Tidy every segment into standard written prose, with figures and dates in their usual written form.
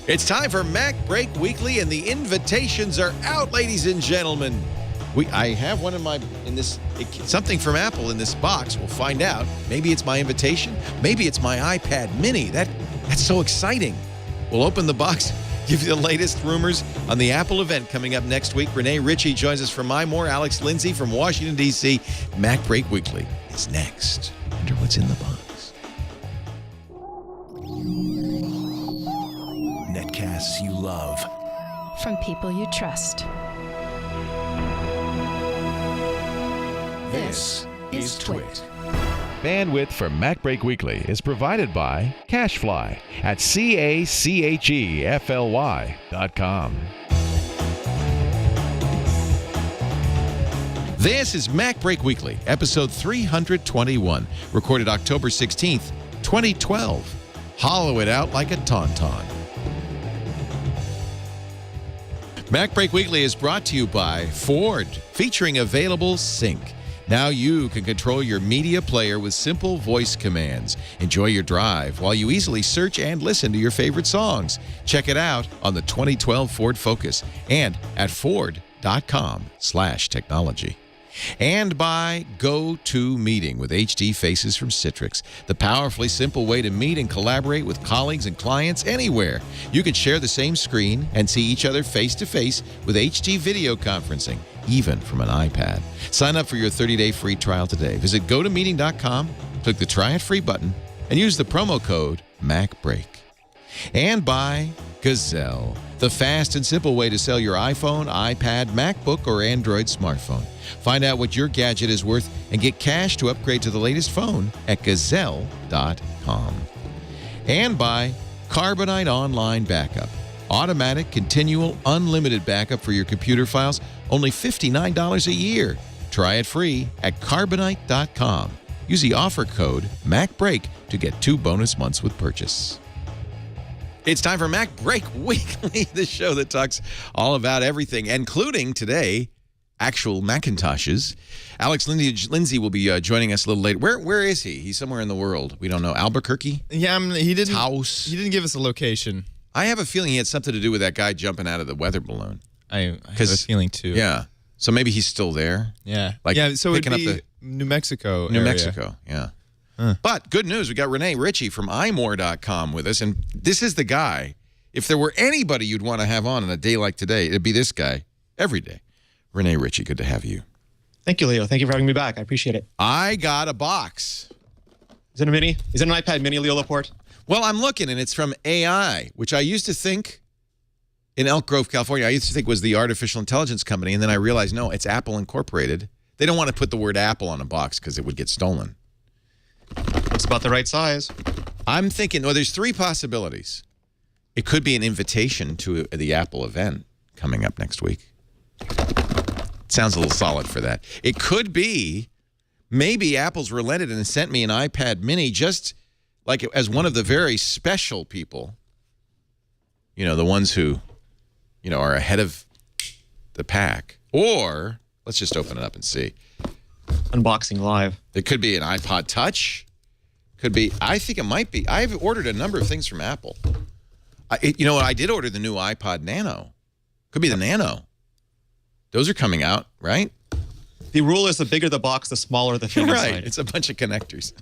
It's time for MacBreak Weekly, and the invitations are out, ladies and gentlemen. I have one something from Apple in this box. We'll find out. Maybe it's my invitation. Maybe it's my iPad mini. That's so exciting. We'll open the box, give you the latest rumors on the Apple event coming up next week. Renee Ritchie joins us from iMore. Alex Lindsay from Washington, D.C. MacBreak Weekly is next. Wonder what's in the box. Netcasts you love. From people you trust. This is TWiT. Bandwidth for MacBreak Weekly is provided by CacheFly at CACHEFLY.com. This is MacBreak Weekly, episode 321, recorded October 16th, 2012. Hollow it out like a Tauntaun. MacBreak Weekly is brought to you by Ford, featuring Available Sync. Now you can control your media player with simple voice commands. Enjoy your drive while you easily search and listen to your favorite songs. Check it out on the 2012 Ford Focus and at Ford.com/technology. And by GoToMeeting with HD Faces from Citrix, the powerfully simple way to meet and collaborate with colleagues and clients anywhere. You can share the same screen and see each other face-to-face with HD video conferencing, even from an iPad. Sign up for your 30-day free trial today. Visit GoToMeeting.com, click the Try It Free button, and use the promo code MacBreak. And by Gazelle, the fast and simple way to sell your iPhone, iPad, MacBook, or Android smartphone. Find out what your gadget is worth and get cash to upgrade to the latest phone at Gazelle.com. And by Carbonite Online Backup. Automatic, continual, unlimited backup for your computer files, only $59 a year. Try it free at Carbonite.com. Use the offer code MacBreak to get 2 bonus months with purchase. It's time for MacBreak Weekly, the show that talks all about everything, including today, actual Macintoshes. Alex Lindsay will be joining us a little later. Where is he? He's somewhere in the world. We don't know. Albuquerque? Yeah, he didn't. Taos? He didn't give us a location. I have a feeling he had something to do with that guy jumping out of the weather balloon. I have a feeling too. Yeah. So maybe he's still there. Yeah. Like so it'd be New Mexico New area. Mexico, yeah. But good news, we got Renee Ritchie from iMore.com with us, and this is the guy. If there were anybody you'd want to have on a day like today, it'd be this guy every day. Renee Ritchie, good to have you. Thank you, Leo. Thank you for having me back. I appreciate it. I got a box. Is it a mini? Is it an iPad mini, Leo Laporte? Well, I'm looking, and it's from AI, which I used to think in Elk Grove, California, I used to think was the artificial intelligence company, and then I realized, no, it's Apple Incorporated. They don't want to put the word Apple on a box because it would get stolen. It's about the right size. I'm thinking, well, there's 3 possibilities. It could be an invitation to the Apple event coming up next week. Sounds a little solid for that. It could be maybe Apple's relented and sent me an iPad mini just like as one of the very special people, you know, the ones who, you know, are ahead of the pack. Or let's just open it up and see. Unboxing live. It could be an iPod Touch. Could be. I think it might be. I've ordered a number of things from Apple. You know what? I did order the new iPod Nano. Could be the Nano. Those are coming out, right? The rule is the bigger the box, the smaller the thing Right. inside. It's a bunch of connectors.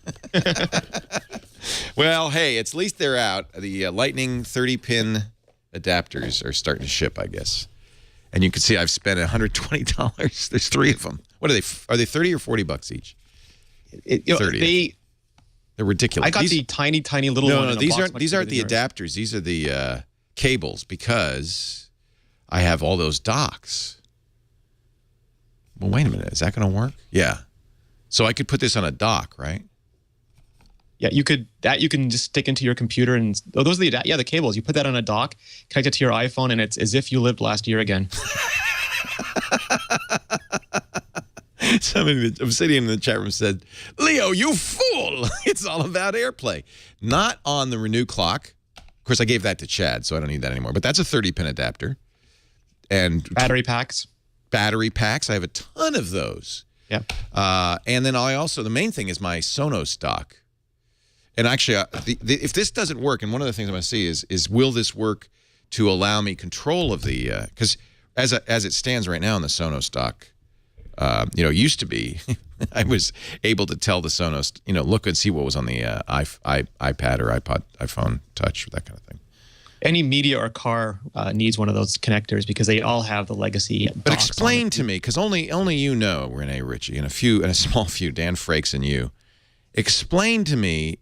Well, hey, at least they're out. The Lightning 30-pin adapters are starting to ship, I guess. And you can see I've spent $120. There's 3 of them. What are they? Are they 30 or 40 bucks each? 30. They're ridiculous. I got the tiny, tiny little one. No, these aren't the adapters. These are the cables because I have all those docks. Well, wait a minute. Is that going to work? Yeah. So I could put this on a dock, right? Yeah, you can just stick into your computer and those are the cables. You put that on a dock, connect it to your iPhone, and it's as if you lived last year again. Somebody in the Obsidian in the chat room said, "Leo, you fool! It's all about AirPlay, not on the Renew clock." Of course, I gave that to Chad, so I don't need that anymore. But that's a 30-pin adapter, and battery packs. Battery packs. I have a ton of those. Yeah. And then the main thing is my Sonos dock. And actually, if this doesn't work, and one of the things I'm going to see is will this work to allow me control of the because as it stands right now in the Sonos dock, you know, it used to be I was able to tell the Sonos, you know, look and see what was on the iPad or iPhone Touch, that kind of thing. Any media or car needs one of those connectors because they all have the legacy. But explain to me, because only you know, Renee Ritchie, and a small few, Dan Frakes and you. Explain to me,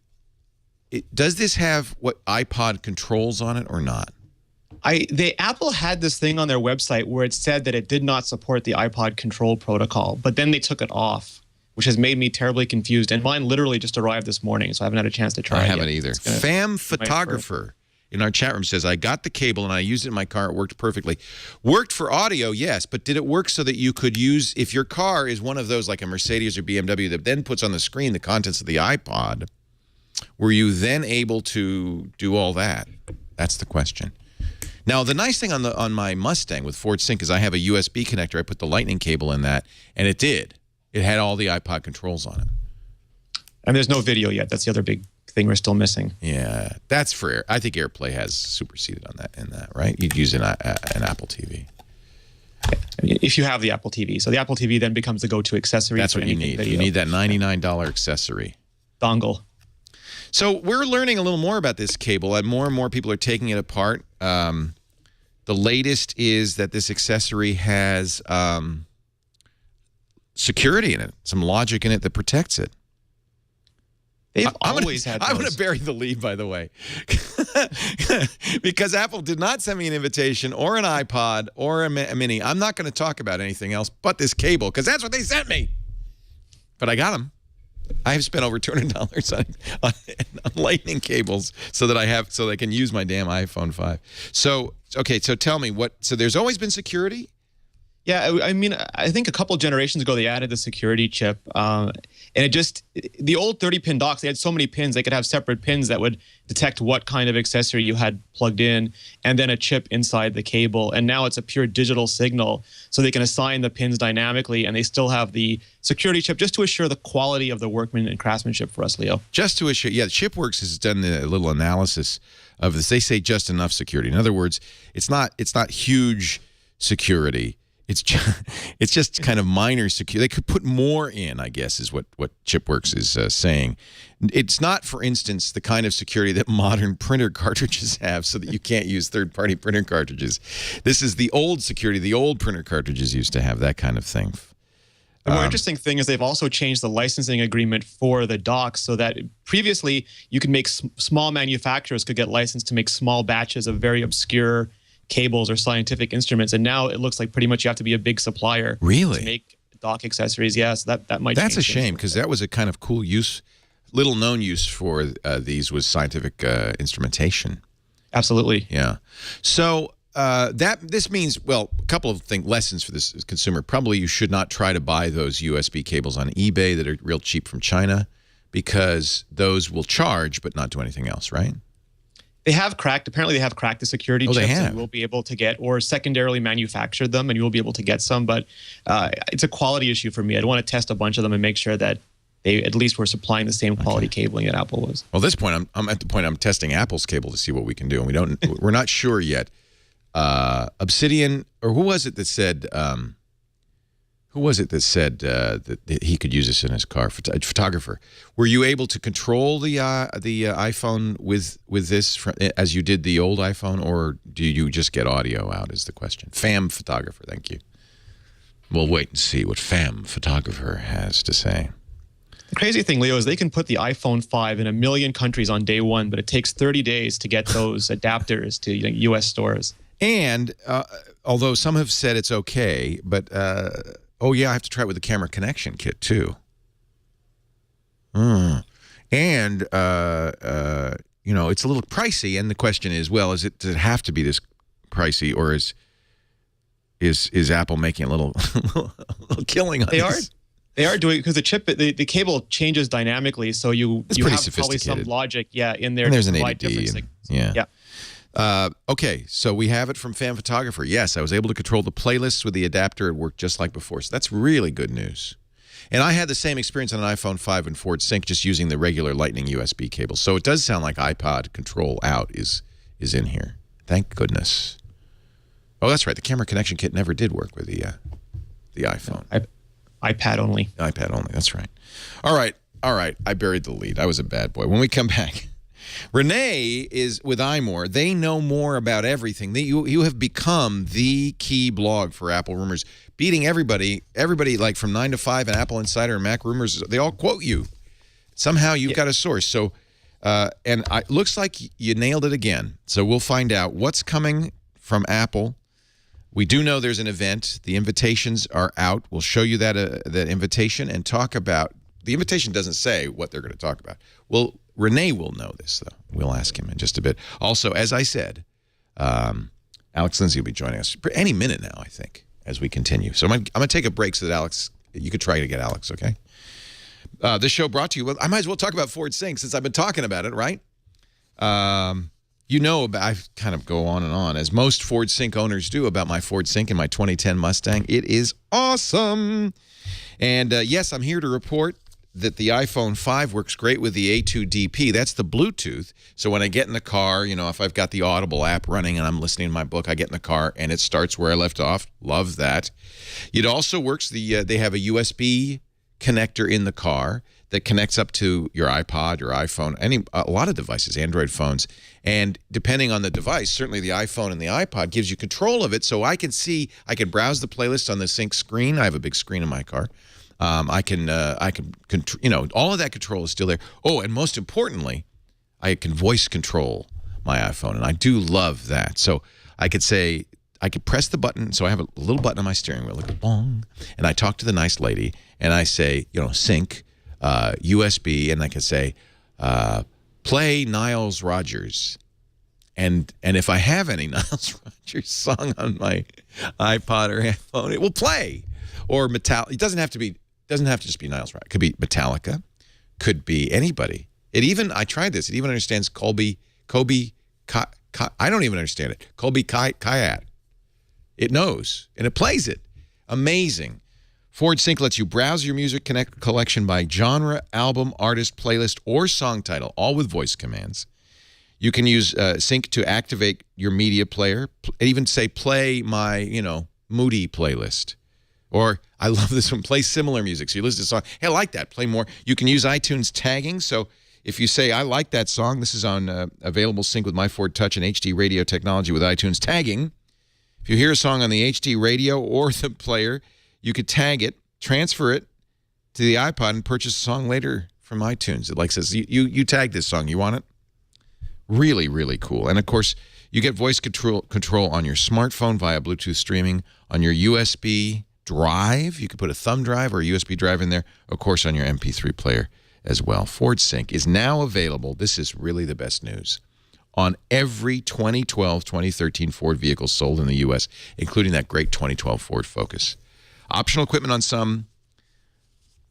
does this have what iPod controls on it or not? Apple had this thing on their website where it said that it did not support the iPod control protocol, but then they took it off, which has made me terribly confused. And mine literally just arrived this morning, so I haven't had a chance to try it. I haven't either. Fam Photographer in our chat room says, I got the cable and I used it in my car. It worked perfectly. Worked for audio, yes, but did it work so that you could use, if your car is one of those like a Mercedes or BMW that then puts on the screen the contents of the iPod, were you then able to do all that? That's the question. Now, the nice thing on my Mustang with Ford Sync is I have a USB connector. I put the lightning cable in that, and it did. It had all the iPod controls on it. And there's no video yet. That's the other big thing we're still missing. Yeah, that's for I think AirPlay has superseded on that right? You'd use an Apple TV. If you have the Apple TV. So the Apple TV then becomes the go-to accessory. That's what you need. Video. You need that $99 accessory. Dongle. So we're learning a little more about this cable, and more people are taking it apart. The latest is that this accessory has security in it, some logic in it that protects it. They've always had those. I'm going to bury the lead, by the way, because Apple did not send me an invitation or an iPod or a Mini. I'm not going to talk about anything else but this cable, because that's what they sent me. But I got them. I have spent over $200 on lightning cables so that I can use my damn iPhone 5. So, okay, so tell me so there's always been security? Yeah, I mean, I think a couple generations ago they added the security chip, and the old 30-pin docks, they had so many pins, they could have separate pins that would detect what kind of accessory you had plugged in, and then a chip inside the cable. And now it's a pure digital signal, so they can assign the pins dynamically, and they still have the security chip just to assure the quality of the workman and craftsmanship for us, Leo. Just to assure, yeah, Chipworks has done a little analysis of this. They say just enough security. In other words, it's not huge security. It's just kind of minor security. They could put more in, I guess, is what Chipworks is saying. It's not, for instance, the kind of security that modern printer cartridges have, so that you can't use third-party printer cartridges. This is the old security. The old printer cartridges used to have that kind of thing. The more interesting thing is they've also changed the licensing agreement for the docks, so that previously you could make small manufacturers could get licensed to make small batches of very obscure cables or scientific instruments, and now it looks like pretty much you have to be a big supplier to make dock accessories. Yes, that might. That's a shame, because that was a kind of cool use, little known use for these was scientific instrumentation. Absolutely. Yeah. So this means, well, a couple of lessons for this consumer. Probably you should not try to buy those USB cables on eBay that are real cheap from China, because those will charge but not do anything else, right? Apparently they have cracked the security chips, and you will be able to get, or secondarily manufactured them, and you will be able to get some, but it's a quality issue for me. I'd want to test a bunch of them and make sure that they at least were supplying the same quality cabling that Apple was. Well, at this point, I'm at the point I'm testing Apple's cable to see what we can do, and we're not sure yet. Obsidian, or who was it that said that he could use this in his car? Photographer. Were you able to control the iPhone with this as you did the old iPhone, or do you just get audio out? Is the question. Fam Photographer, thank you. We'll wait and see what Fam Photographer has to say. The crazy thing, Leo, is they can put the iPhone 5 in 1 million countries on day one, but it takes 30 days to get those adapters to U.S. stores. And although some have said it's okay, but oh yeah, I have to try it with the camera connection kit too. And you know, it's a little pricey, and the question is, well, does it have to be this pricey, or is Apple making a little killing on this? They are doing it because the cable changes dynamically, so you have probably some logic, in there. And there's an ADD. Yeah. Okay, so we have it from Fan Photographer. Yes, I was able to control the playlists with the adapter. It worked just like before. So that's really good news. And I had the same experience on an iPhone 5 and Ford Sync, just using the regular Lightning USB cable. So it does sound like iPod Control Out is in here. Thank goodness. Oh, that's right. The camera connection kit never did work with the iPhone. iPad only. iPad only. That's right. All right. I buried the lead. I was a bad boy. When we come back, Renee is with iMore. They know more about everything. You have become the key blog for Apple Rumors, beating everybody. Everybody, like from 9 to 5 and Apple Insider and Mac Rumors, they all quote you. Somehow you've got a source. So, and it looks like you nailed it again. So we'll find out what's coming from Apple. We do know there's an event. The invitations are out. We'll show you that invitation and talk about. The invitation doesn't say what they're going to talk about. Well, Renee will know this, though. We'll ask him in just a bit. Also, as I said, Alex Lindsay will be joining us any minute now, I think, as we continue. So I'm going to take a break so that Alex, you could try to get Alex, okay? This show brought to you, well, I might as well talk about Ford Sync since I've been talking about it, right? You know, I kind of go on and on, as most Ford Sync owners do, about my Ford Sync and my 2010 Mustang. It is awesome. And yes, I'm here to report that the iPhone 5 works great with the A2DP. That's the Bluetooth. So when I get in the car, you know, if I've got the Audible app running and I'm listening to my book, I get in the car and it starts where I left off. Love that. It also works. They have a USB connector in the car that connects up to your iPod, your iPhone, a lot of devices, Android phones. And depending on the device, certainly the iPhone and the iPod gives you control of it. So I can browse the playlist on the Sync screen. I have a big screen in my car. I can, you know, all of that control is still there. Oh, and most importantly, I can voice control my iPhone, and I do love that. So I could press the button. So I have a little button on my steering wheel, like bong, and I talk to the nice lady, and I say, you know, Sync, USB, and I can say, play Niles Rodgers. And if I have any Niles Rodgers song on my iPod or iPhone, it will play. Or Metallica. It doesn't have to just be Niles Rodgers. It could be Metallica. Could be anybody. I tried this. It even understands Colby, I don't even understand it. Colby Kayat. It knows, and it plays it. Amazing. Ford Sync lets you browse your music collection by genre, album, artist, playlist, or song title, all with voice commands. You can use Sync to activate your media player, even say, play my, you know, moody playlist. Or, I love this one, play similar music. So you listen to a song, hey, I like that, play more. You can use iTunes tagging. So if you say, I like that song, this is on available Sync with My Ford Touch and HD radio technology with iTunes tagging. If you hear a song on the HD radio or the player, you could tag it, transfer it to the iPod, and purchase a song later from iTunes. It like says, you tag this song, you want it? Really, really cool. And of course, you get voice control on your smartphone via Bluetooth streaming, on your USB drive. You could put a thumb drive or a USB drive in there, of course, on your MP3 player as well. Ford Sync is now available. This is really the best news. On every 2012, 2013 Ford vehicle sold in the U.S., including that great 2012 Ford Focus. Optional equipment on some,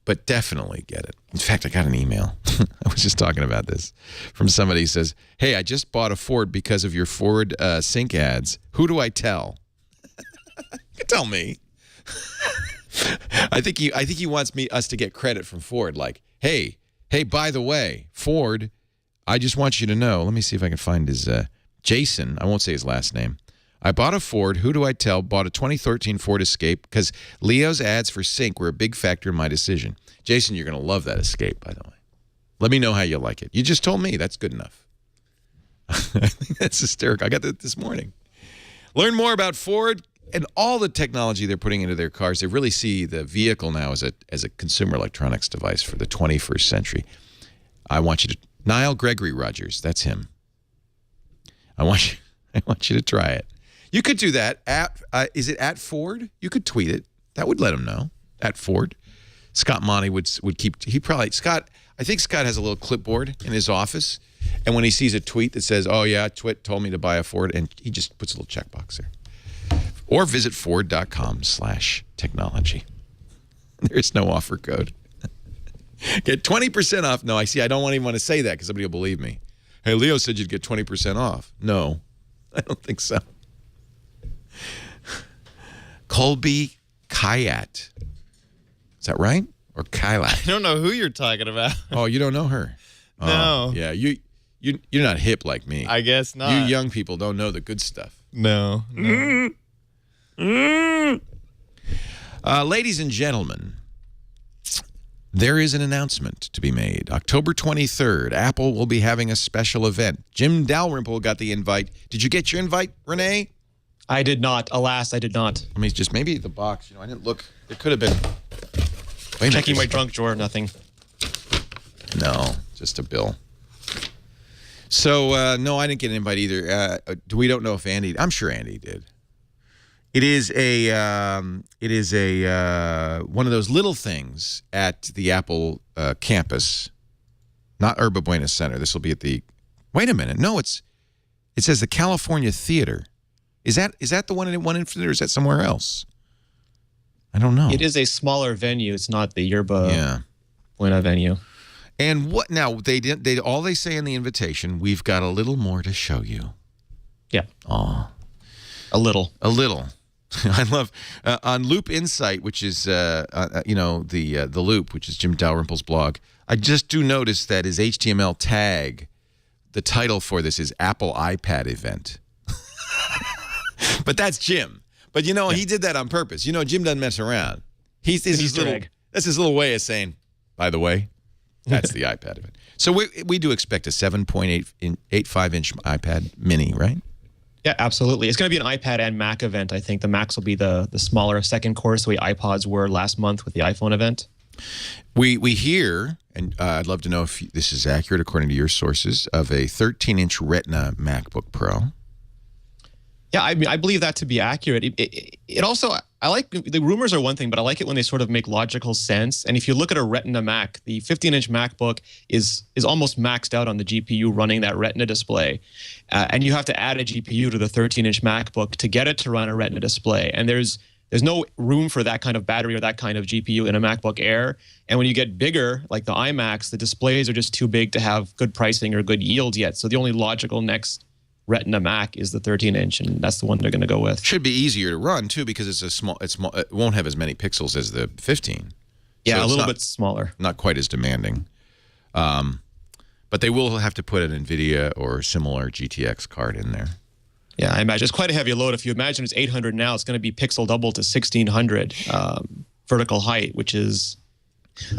but definitely get it. In fact, I got an email. I was just talking about this from somebody who says, hey, I just bought a Ford because of your Ford Sync ads. Who do I tell? You can tell me. I think he wants us to get credit from Ford. Like, hey, by the way, Ford, I just want you to know. Let me see if I can find his Jason. I won't say his last name. I bought a Ford. Who do I tell? Bought a 2013 Ford Escape because Leo's ads for Sync were a big factor in my decision. Jason, you're going to love that Escape, by the way. Let me know how you like it. You just told me. That's good enough. I think that's hysterical. I got that this morning. Learn more about Ford and all the technology they're putting into their cars. They really see the vehicle now as a consumer electronics device for the 21st century. I want you to Niall Gregory Rogers. That's him. I want you to try it. You could do that is it at Ford? You could tweet it. That would let him know. At Ford. Scott Monty would keep. I think Scott has a little clipboard in his office, and when he sees a tweet that says, "Oh yeah, TWiT told me to buy a Ford," and he just puts a little checkbox there. Or visit Ford.com/technology. There's no offer code. Get 20% off. No, I don't even want to say that because somebody will believe me. Hey, Leo said you'd get 20% off. No, I don't think so. Colby Kayat. Is that right? Or Kylat? I don't know who you're talking about. Oh, you don't know her? No. Yeah, you You're not hip like me. I guess not. You young people don't know the good stuff. No. Ladies and gentlemen, there is an announcement to be made. October 23rd, Apple will be having a special event. Jim Dalrymple got the invite. Did you get your invite, Renee? I did not. Alas, I did not. I mean, just maybe the box. I didn't look. It could have been. Wait, Checking my trunk drawer, nothing. No, just a bill. So, no, I didn't get an invite either. We don't know if Andy. I'm sure Andy did. It is one of those little things at the Apple campus, not Yerba Buena Center. This will be at the. Wait a minute. No, it says the California Theater. Is that the one in Infinite, or is that somewhere else? I don't know. It is a smaller venue. It's not the Yerba Buena venue. And what now? They all they say in the invitation. We've got a little more to show you. Yeah. Oh, a little. I love on Loop Insight, which is the Loop, which is Jim Dalrymple's blog. I just do notice that his HTML tag, the title for this is Apple iPad event. But that's Jim. But he did that on purpose. Jim doesn't mess around. That's his little way of saying, by the way, that's the iPad event. So we do expect a 7.85-inch iPad mini, right? Yeah, absolutely. It's going to be an iPad and Mac event. I think the Macs will be the smaller second course, the way iPods were last month with the iPhone event. We hear, and I'd love to know if this is accurate according to your sources, of a 13-inch Retina MacBook Pro. Yeah, I believe that to be accurate. It also, I like, the rumors are one thing, but I like it when they sort of make logical sense. And if you look at a Retina Mac, the 15-inch MacBook is almost maxed out on the GPU running that Retina display. And you have to add a GPU to the 13-inch MacBook to get it to run a Retina display. And there's no room for that kind of battery or that kind of GPU in a MacBook Air. And when you get bigger, like the iMacs, the displays are just too big to have good pricing or good yield yet. So the only logical next Retina Mac is the 13-inch, and that's the one they're going to go with. Should be easier to run too because it's a small. It won't have as many pixels as the 15. Yeah, so a little bit smaller. Not quite as demanding. But they will have to put an NVIDIA or similar GTX card in there. Yeah, I imagine it's quite a heavy load. If you imagine it's 800 now, it's going to be pixel double to 1600 vertical height, which is.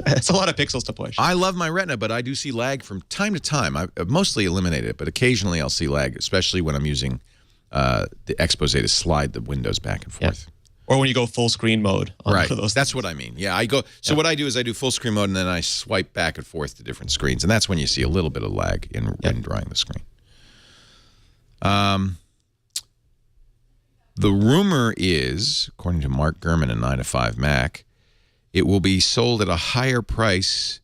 It's a lot of pixels to push. I love my Retina, but I do see lag from time to time. I've mostly eliminated it, but occasionally I'll see lag, especially when I'm using the expose to slide the windows back and forth. Yeah. Or when you go full screen mode. Right. That's what I mean. Yeah, I go. So what I do is I do full screen mode, and then I swipe back and forth to different screens, and that's when you see a little bit of lag in drawing the screen. The rumor is, according to Mark Gurman in 9 to 5 Mac, it will be sold at a higher price,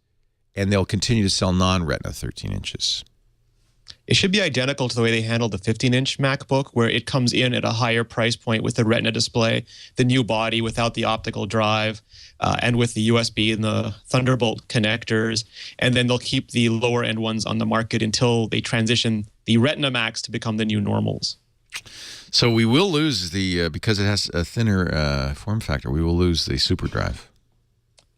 and they'll continue to sell non-Retina 13 inches. It should be identical to the way they handled the 15-inch MacBook, where it comes in at a higher price point with the Retina display, the new body without the optical drive, and with the USB and the Thunderbolt connectors. And then they'll keep the lower-end ones on the market until they transition the Retina Macs to become the new normals. So we will lose the, because it has a thinner form factor, we will lose the SuperDrive.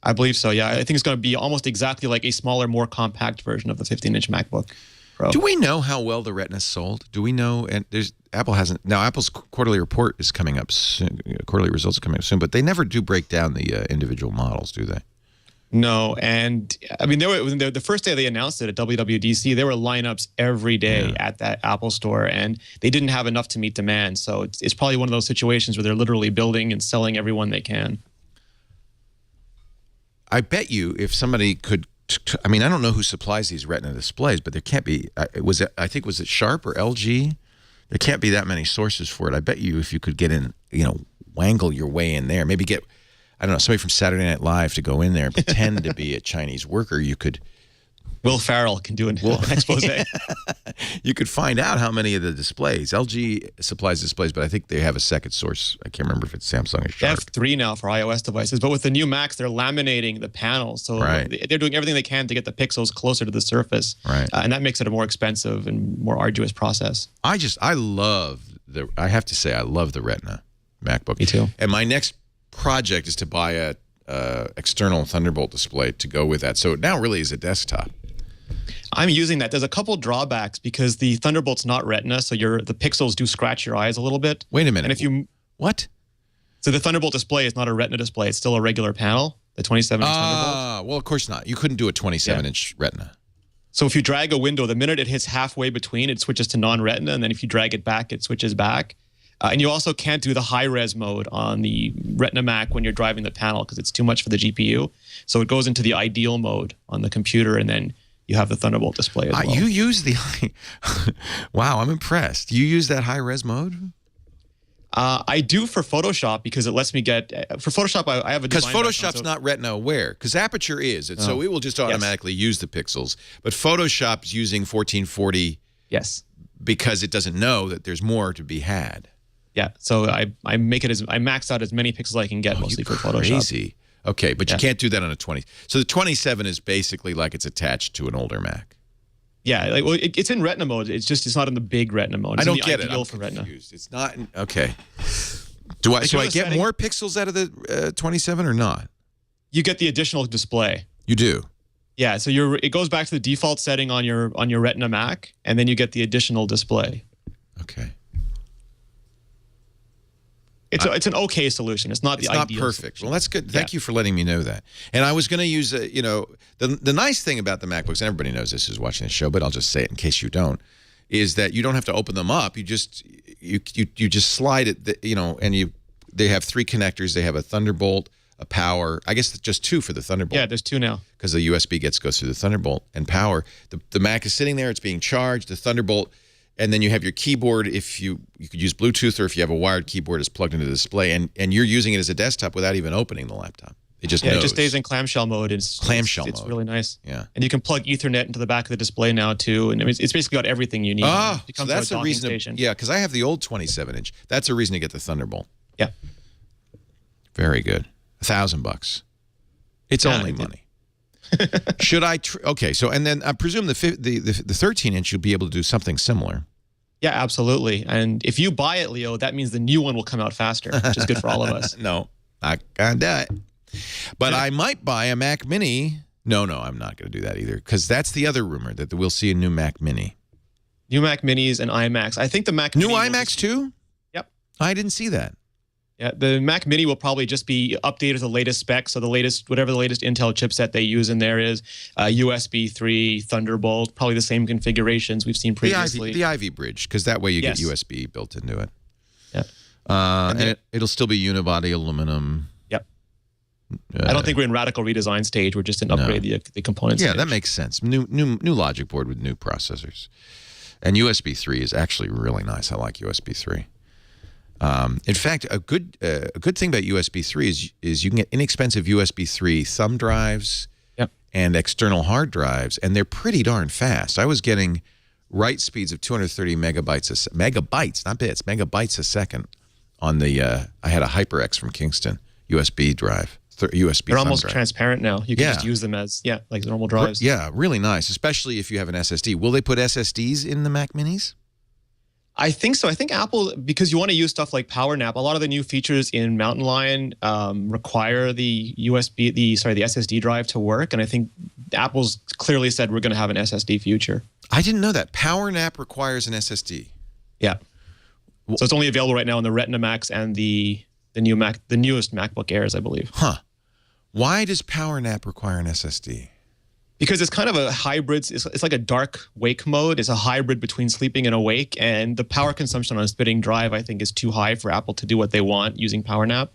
I believe so, yeah. I think it's going to be almost exactly like a smaller, more compact version of the 15-inch MacBook Pro. Do we know how well the Retina sold? Do we know? And Apple hasn't. Now, Apple's quarterly report is coming up soon. Quarterly results are coming up soon, but they never do break down the individual models, do they? No, and I mean, the first day they announced it at WWDC, there were lineups every day at that Apple store, and they didn't have enough to meet demand. So it's probably one of those situations where they're literally building and selling every one they can. I bet you if somebody could, I mean, I don't know who supplies these Retina displays, but there can't be, I think, was it Sharp or LG? There can't be that many sources for it. I bet you if you could get in, wangle your way in there, maybe get, I don't know, somebody from Saturday Night Live to go in there and pretend to be a Chinese worker, you could. Will Ferrell can do an expose. You could find out how many of the displays. LG supplies displays, but I think they have a second source. I can't remember if it's Samsung or Sharp. They have 3 now for iOS devices, but with the new Macs, they're laminating the panels. So they're doing everything they can to get the pixels closer to the surface. Right. And that makes it a more expensive and more arduous process. I have to say, I love the Retina MacBook. Me too. And my next project is to buy a external Thunderbolt display to go with that. So it now really is a desktop. I'm using that. There's a couple drawbacks because the Thunderbolt's not Retina, so the pixels do scratch your eyes a little bit. Wait a minute. And if you what? So the Thunderbolt display is not a Retina display; it's still a regular panel. The 27-inch Thunderbolt. Well, of course not. You couldn't do a 27-inch Retina. So if you drag a window, the minute it hits halfway between, it switches to non-Retina, and then if you drag it back, it switches back. And you also can't do the high-res mode on the Retina Mac when you're driving the panel because it's too much for the GPU. So it goes into the ideal mode on the computer, and then you have the Thunderbolt display as well. You use the wow, I'm impressed. You use that high-res mode? I do for Photoshop because it lets me get for Photoshop. I have a because design Photoshop's background, not Retina aware. Because Aperture is, and so it will just automatically use the pixels. But Photoshop's using 1440. Yes. Because it doesn't know that there's more to be had. Yeah. So I make it I max out as many pixels as I can get mostly for Photoshop. Crazy. Okay, but you can't do that on a 20. So the 27 is basically like it's attached to an older Mac. Yeah, well, it's in Retina mode. It's not in the big Retina mode. I don't get it. I'm confused. It's not okay. Do I get more pixels out of the 27 or not? You get the additional display. You do. Yeah, so it goes back to the default setting on your Retina Mac, and then you get the additional display. Okay. It's an okay solution. It's not the ideal. It's not perfect. Solution. Well, that's good. Thank you for letting me know that. And I was going to use, the nice thing about the MacBooks, and everybody knows this who's watching this show, but I'll just say it in case you don't, is that you don't have to open them up. You just slide it, and they have 3 connectors. They have a Thunderbolt, a power. I guess just 2 for the Thunderbolt. Yeah, there's 2 now. Because the USB goes through the Thunderbolt and power. The Mac is sitting there. It's being charged. The Thunderbolt. And then you have your keyboard. If you could use Bluetooth, or if you have a wired keyboard, it's plugged into the display, and you're using it as a desktop without even opening the laptop. It just knows. It just stays in clamshell mode. It's really nice. Yeah. And you can plug Ethernet into the back of the display now too, and it's basically got everything you need. Oh, so that's a reason. Yeah, because I have the old 27-inch. That's a reason to get the Thunderbolt. Yeah. Very good. $1,000. It's only money. Should I? Okay, so and then I presume the 13-inch you'll be able to do something similar. Yeah, absolutely. And if you buy it, Leo, that means the new one will come out faster, which is good for all of us. No, I can't do it. But I might buy a Mac Mini. No, I'm not going to do that either, because that's the other rumor that we'll see a new Mac Mini. New Mac Minis and iMacs. I think the Mac New Mini iMacs too? Yep. I didn't see that. Yeah, the Mac Mini will probably just be updated to the latest specs. So whatever the latest Intel chipset they use in there is, USB 3, Thunderbolt, probably the same configurations we've seen previously. The Ivy bridge, because that way you get USB built into it. Yeah. And it'll still be unibody aluminum. Yep. I don't think we're in radical redesign stage. We're just in upgrade the components. Yeah, that makes sense. New logic board with new processors. And USB 3 is actually really nice. I like USB 3. In fact, a good thing about USB 3 is you can get inexpensive USB 3 thumb drives and external hard drives, and they're pretty darn fast. I was getting write speeds of 230 megabytes, not bits, megabytes a second on the. I had a HyperX from Kingston USB drive, USB. They're almost drive. Transparent now. You can just use them as like normal drives. Yeah, really nice, especially if you have an SSD. Will they put SSDs in the Mac Minis? I think so. I think Apple, because you want to use stuff like PowerNap, a lot of the new features in Mountain Lion require the SSD drive to work. And I think Apple's clearly said we're going to have an SSD future. I didn't know that. PowerNap requires an SSD. Yeah. So it's only available right now on the Retina Macs and the newest MacBook Airs, I believe. Huh. Why does PowerNap require an SSD? Because it's kind of a hybrid. It's like a dark wake mode. It's a hybrid between sleeping and awake. And the power consumption on a spitting drive, I think, is too high for Apple to do what they want using PowerNap.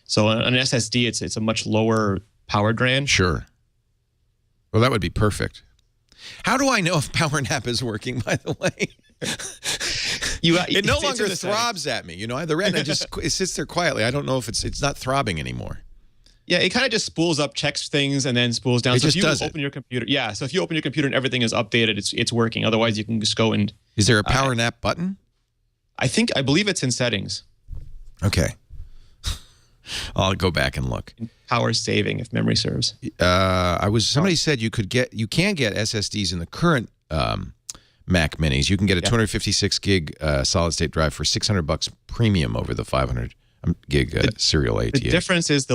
So on an SSD, it's a much lower power drain. Sure. Well, that would be perfect. How do I know if PowerNap is working, by the way? It no longer throbs at me. The Retina just it sits there quietly. I don't know if it's not throbbing anymore. Yeah, it kind of just spools up, checks things, and then spools down. It just does it. Your computer, so if you open your computer and everything is updated, it's working. Otherwise, you can just go and. Is there a power nap button? I believe it's in settings. Okay. I'll go back and look. Power saving, if memory serves. Somebody said you can get SSDs in the current Mac Minis. You can get a 256 gig solid state drive for $600 premium over the 500 gig serial ATA. The difference is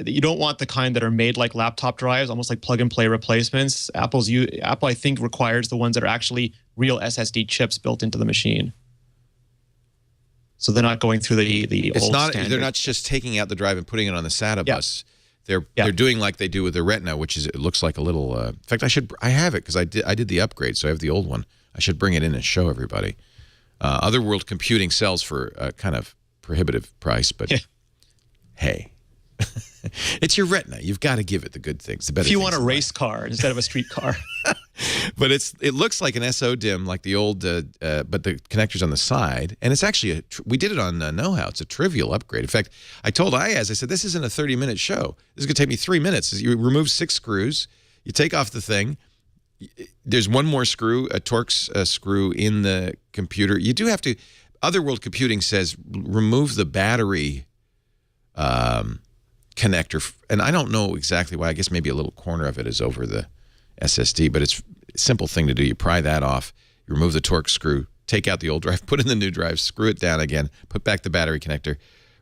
you don't want the kind that are made like laptop drives, almost like plug and play replacements. Apple, I think, requires the ones that are actually real SSD chips built into the machine. So they're not going through the old standard. They're not just taking out the drive and putting it on the SATA bus. They're doing like they do with the Retina, which is, it looks like a little. In fact, I have it because I did the upgrade, so I have the old one. I should bring it in and show everybody. Otherworld Computing sells for a kind of prohibitive price, but hey, it's your Retina. You've got to give it the good things. The better. If you want a race car instead of a street car. But it looks like an SO DIMM, like the old, but the connector's on the side, and it's actually we did it on Know How. It's a trivial upgrade. In fact, I told Ayaz, I said, this isn't a 30-minute show. This is going to take me 3 minutes. You remove 6 screws, you take off the thing. There's one more screw, a Torx screw in the computer. You do have to. Otherworld Computing says remove the battery connector, and I don't know exactly why. I guess maybe a little corner of it is over the SSD, but it's a simple thing to do. You pry that off, you remove the Torx screw, take out the old drive, put in the new drive, screw it down again, put back the battery connector,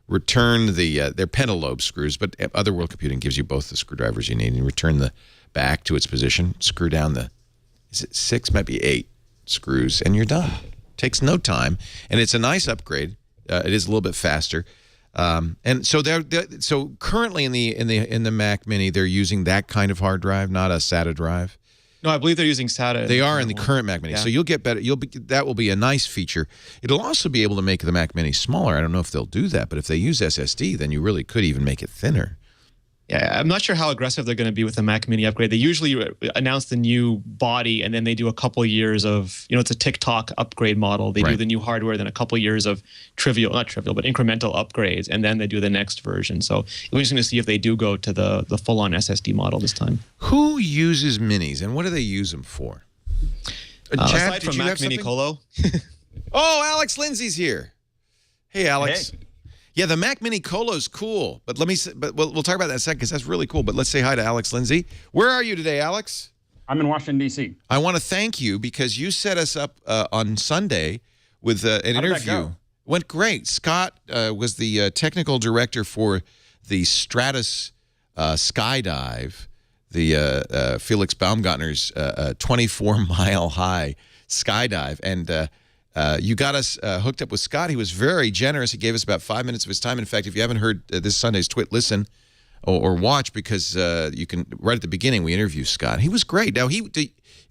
return they're pentalobe screws, but Otherworld Computing gives you both the screwdrivers you need, and return the back to its position, screw down is it 6, might be 8 screws, and you're done. Takes no time, and it's a nice upgrade. It is a little bit faster. And so so currently in the Mac Mini, they're using that kind of hard drive, not a SATA drive. No, I believe they're using SATA. They are in the current Mac Mini, so you'll get better. That will be a nice feature. It'll also be able to make the Mac Mini smaller. I don't know if they'll do that, but if they use SSD, then you really could even make it thinner. Yeah, I'm not sure how aggressive they're going to be with the Mac Mini upgrade. They usually announce the new body, and then they do a couple years of, it's a TikTok upgrade model. They do the new hardware, then a couple years of not trivial, but incremental upgrades, and then they do the next version. So it'll be interesting to see if they do go to the full-on SSD model this time. Who uses minis, and what do they use them for? Chad, aside from Mac Mini Colo. Oh, Alex Lindsay's here. Hey, Alex. Hey. Yeah, the Mac Mini Colo's cool, but we'll talk about that in a second because that's really cool. But let's say hi to Alex Lindsay. Where are you today, Alex? I'm in Washington, D.C. I want to thank you because you set us up on Sunday with an interview. Did that go? Went great. Scott was the technical director for the Stratus skydive, the Felix Baumgartner's 24-mile-high skydive, and you got us hooked up with Scott. He was very generous. He gave us about 5 minutes of his time. In fact, if you haven't heard this Sunday's TWiT, listen or watch, because you can, right at the beginning, we interview Scott. He was great. Now, he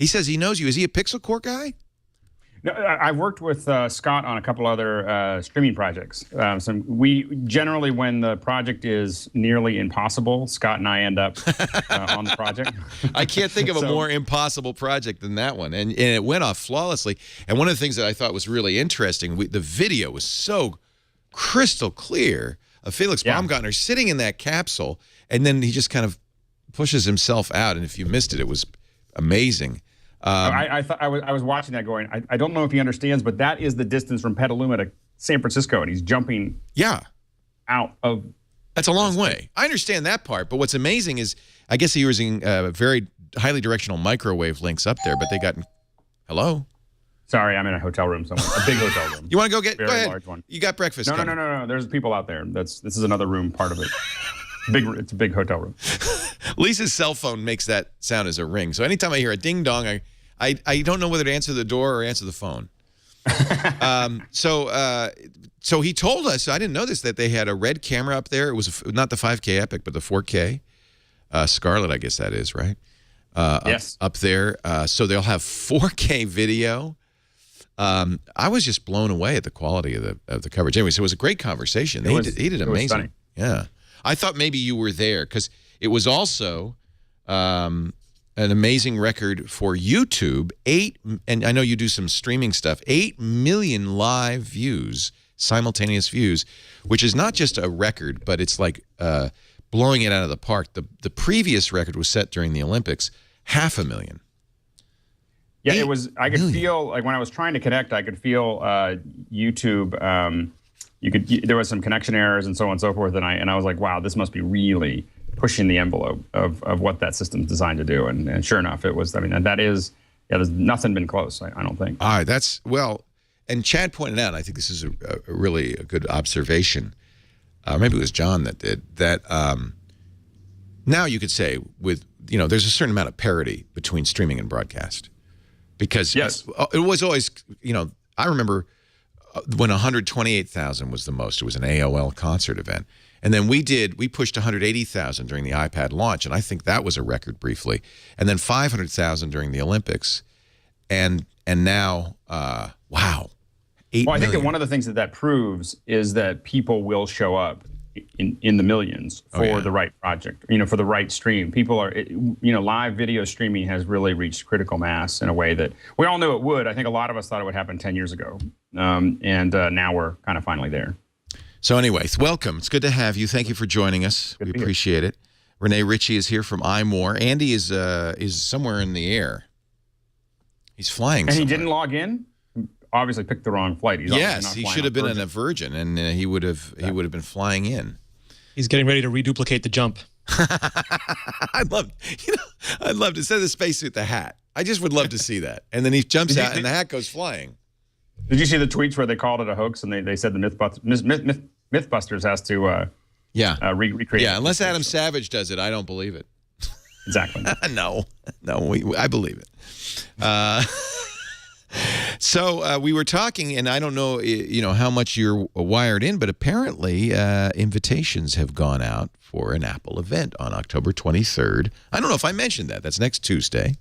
says he knows you. Is he a Pixel Core guy? No, I've worked with Scott on a couple other streaming projects. So we generally, when the project is nearly impossible, Scott and I end up on the project. I can't think of a more impossible project than that one. And it went off flawlessly. And one of the things that I thought was really interesting, the video was so crystal clear of Felix Baumgartner sitting in that capsule, and then he just kind of pushes himself out. And if you missed it, it was amazing. I thought I was watching that going, I don't know if he understands, but that is the distance from Petaluma to San Francisco, and he's jumping out of... That's a long way. I understand that part, but what's amazing is, I guess he was using very highly directional microwave links up there, but they got... Hello? Sorry, I'm in a hotel room somewhere. A big hotel room. You want to go get... Very go ahead. large one. You got breakfast coming. No. There's people out there. This is another room, part of it. It's a big hotel room. Lisa's cell phone makes that sound as a ring. So anytime I hear a ding dong, I don't know whether to answer the door or answer the phone. So he told us, I didn't know this, that they had a red camera up there. It was not the 5K Epic, but the 4K Scarlet, I guess that is, right? Yes. Up there. So they'll have 4K video. I was just blown away at the quality of the coverage. Anyway, so it was a great conversation. He did amazing. Yeah. I thought maybe you were there because it was also an amazing record for YouTube. And I know you do some streaming stuff, 8 million live views, simultaneous views, which is not just a record, but it's like blowing it out of the park. The previous record was set during the Olympics, 500,000. Yeah, it was. I could feel, like when I was trying to connect, I could feel YouTube. There was some connection errors and so on and so forth, and I was like, wow, this must be really pushing the envelope of what that system's designed to do. And sure enough, it was. I mean, and that is, there's nothing been close. I don't think. All right, that's well. And Chad pointed out, and I think this is a really good observation. maybe it was John that did that. Now you could say there's a certain amount of parity between streaming and broadcast, because Yes. it was always, I remember when 128,000 was the most. It was an AOL concert event. And then we pushed 180,000 during the iPad launch, and I think that was a record briefly. And then 500,000 during the Olympics. And now, wow, 8 Well, I think that million. one of the things that proves is that people will show up in the millions for the right project, for the right stream. People are, live video streaming has really reached critical mass in a way that we all knew it would. I think a lot of us thought it would happen 10 years ago. And now we're kind of finally there. So anyway, welcome. It's good to have you. Thank you for joining us. We appreciate it. Renee Ritchie is here from iMore. Andy is somewhere in the air. He's flying And somewhere. he didn't log in? Obviously picked the wrong flight. He's obviously Yes, not he flying should have on been in a Virgin, and he would have been flying in. He's getting ready to reduplicate the jump. I'd love to instead of the spacesuit, the hat. I just would love to see that. And then he jumps out, and the hat goes flying. Did you see the tweets where they called it a hoax and they said the Mythbusters has to recreate? Yeah, unless Adam Savage does it, I don't believe it. Exactly. No, I believe it. So we were talking, and I don't know, how much you're wired in, but apparently invitations have gone out for an Apple event on October 23rd. I don't know if I mentioned that. That's next Tuesday.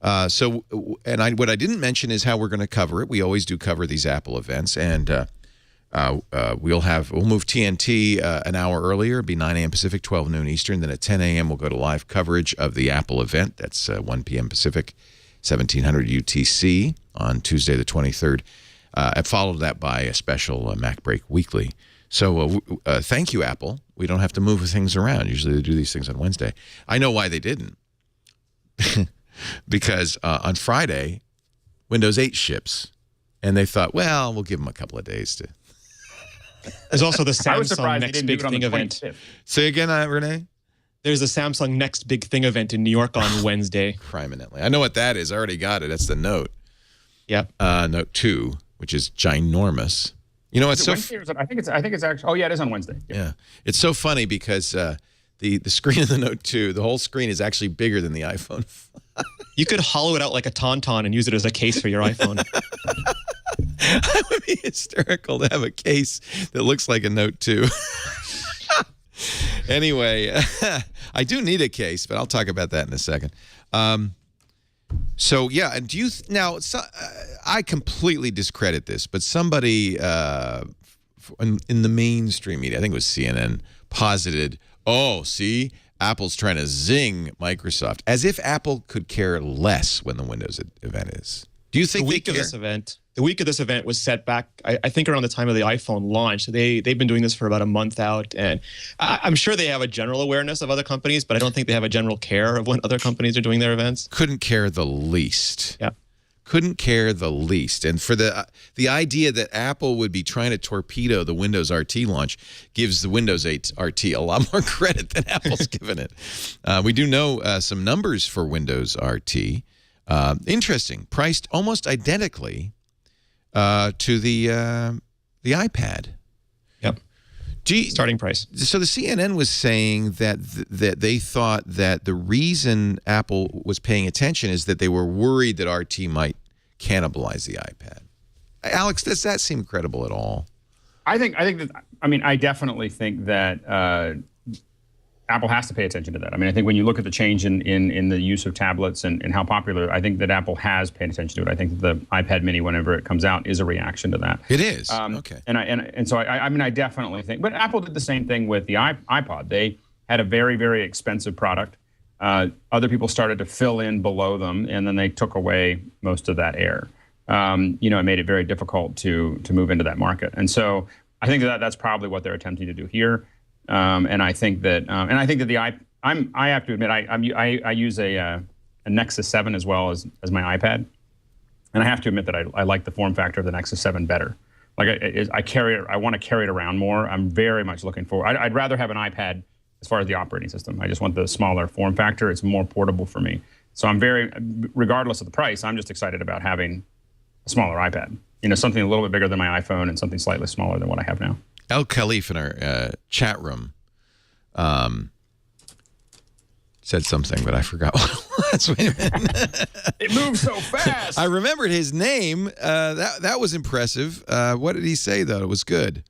What I didn't mention is how we're going to cover it. We always do cover these Apple events, and we'll move TNT an hour earlier. It'll be 9 a.m. Pacific, 12 noon Eastern. Then at 10 a.m. we'll go to live coverage of the Apple event. That's 1 p.m. Pacific, 1700 UTC on Tuesday the 23rd. I followed that by a special MacBreak Weekly. So thank you, Apple. We don't have to move things around. Usually they do these things on Wednesday. I know why they didn't. Because on Friday, Windows 8 ships, and they thought, well, we'll give them a couple of days to. There's also the I was Samsung surprised they Next didn't do Big it on the Thing event. 25th. Say again, Renee? There's the Samsung Next Big Thing event in New York on Wednesday. Criminally. I know what that is. I already got it. That's the Note. Yep. Note 2, which is ginormous. You know, it's so. Wednesday or something? I think it's actually. Oh yeah, it is on Wednesday. Yeah, it's so funny because the screen of the Note 2, the whole screen is actually bigger than the iPhone. You could hollow it out like a Tauntaun and use it as a case for your iPhone. It would be hysterical to have a case that looks like a Note 2. Anyway, I do need a case, but I'll talk about that in a second. So yeah, do you I completely discredit this, but somebody in the mainstream media, I think it was CNN, posited, "Oh, see, Apple's trying to zing Microsoft," as if Apple could care less when the Windows event is. Do you think The week of this event was set back, I think, around the time of the iPhone launch. They've been doing this for about a month out, and I'm sure they have a general awareness of other companies, but I don't think they have a general care of when other companies are doing their events. Couldn't care the least. Yeah. Couldn't care the least. And for the idea that Apple would be trying to torpedo the Windows RT launch gives the Windows 8 RT a lot more credit than Apple's given it. We do know some numbers for Windows RT. Interesting. Priced almost identically to the iPad. Yep. Starting price. So the CNN was saying that they thought that the reason Apple was paying attention is that they were worried that RT might cannibalize the iPad. Alex, does that seem credible at all? I definitely think that Apple has to pay attention to that. I mean, I think when you look at the change in the use of tablets and how popular, I think that Apple has paid attention to it. I think that the iPad Mini, whenever it comes out, is a reation to that. It is. Okay. And so I definitely think. But Apple did the same thing with the iPod. They had a very, very expensive product. Other people started to fill in below them, and then they took away most of that air. It made it very difficult to move into that market. And so I think that's probably what they're attempting to do here. I think that I have to admit I use a Nexus 7 as well as my iPad, and I have to admit that I like the form factor of the Nexus 7 better. Like I want to carry it around more. I'm very much looking forward. I'd rather have an iPad as far as the operating system. I just want the smaller form factor. It's more portable for me. So regardless of the price, I'm just excited about having a smaller iPad. Something a little bit bigger than my iPhone and something slightly smaller than what I have now. El Khalif in our chat room said something, but I forgot what it was. Wait a minute. It moves so fast. I remembered his name. That was impressive. What did he say, though? It was good.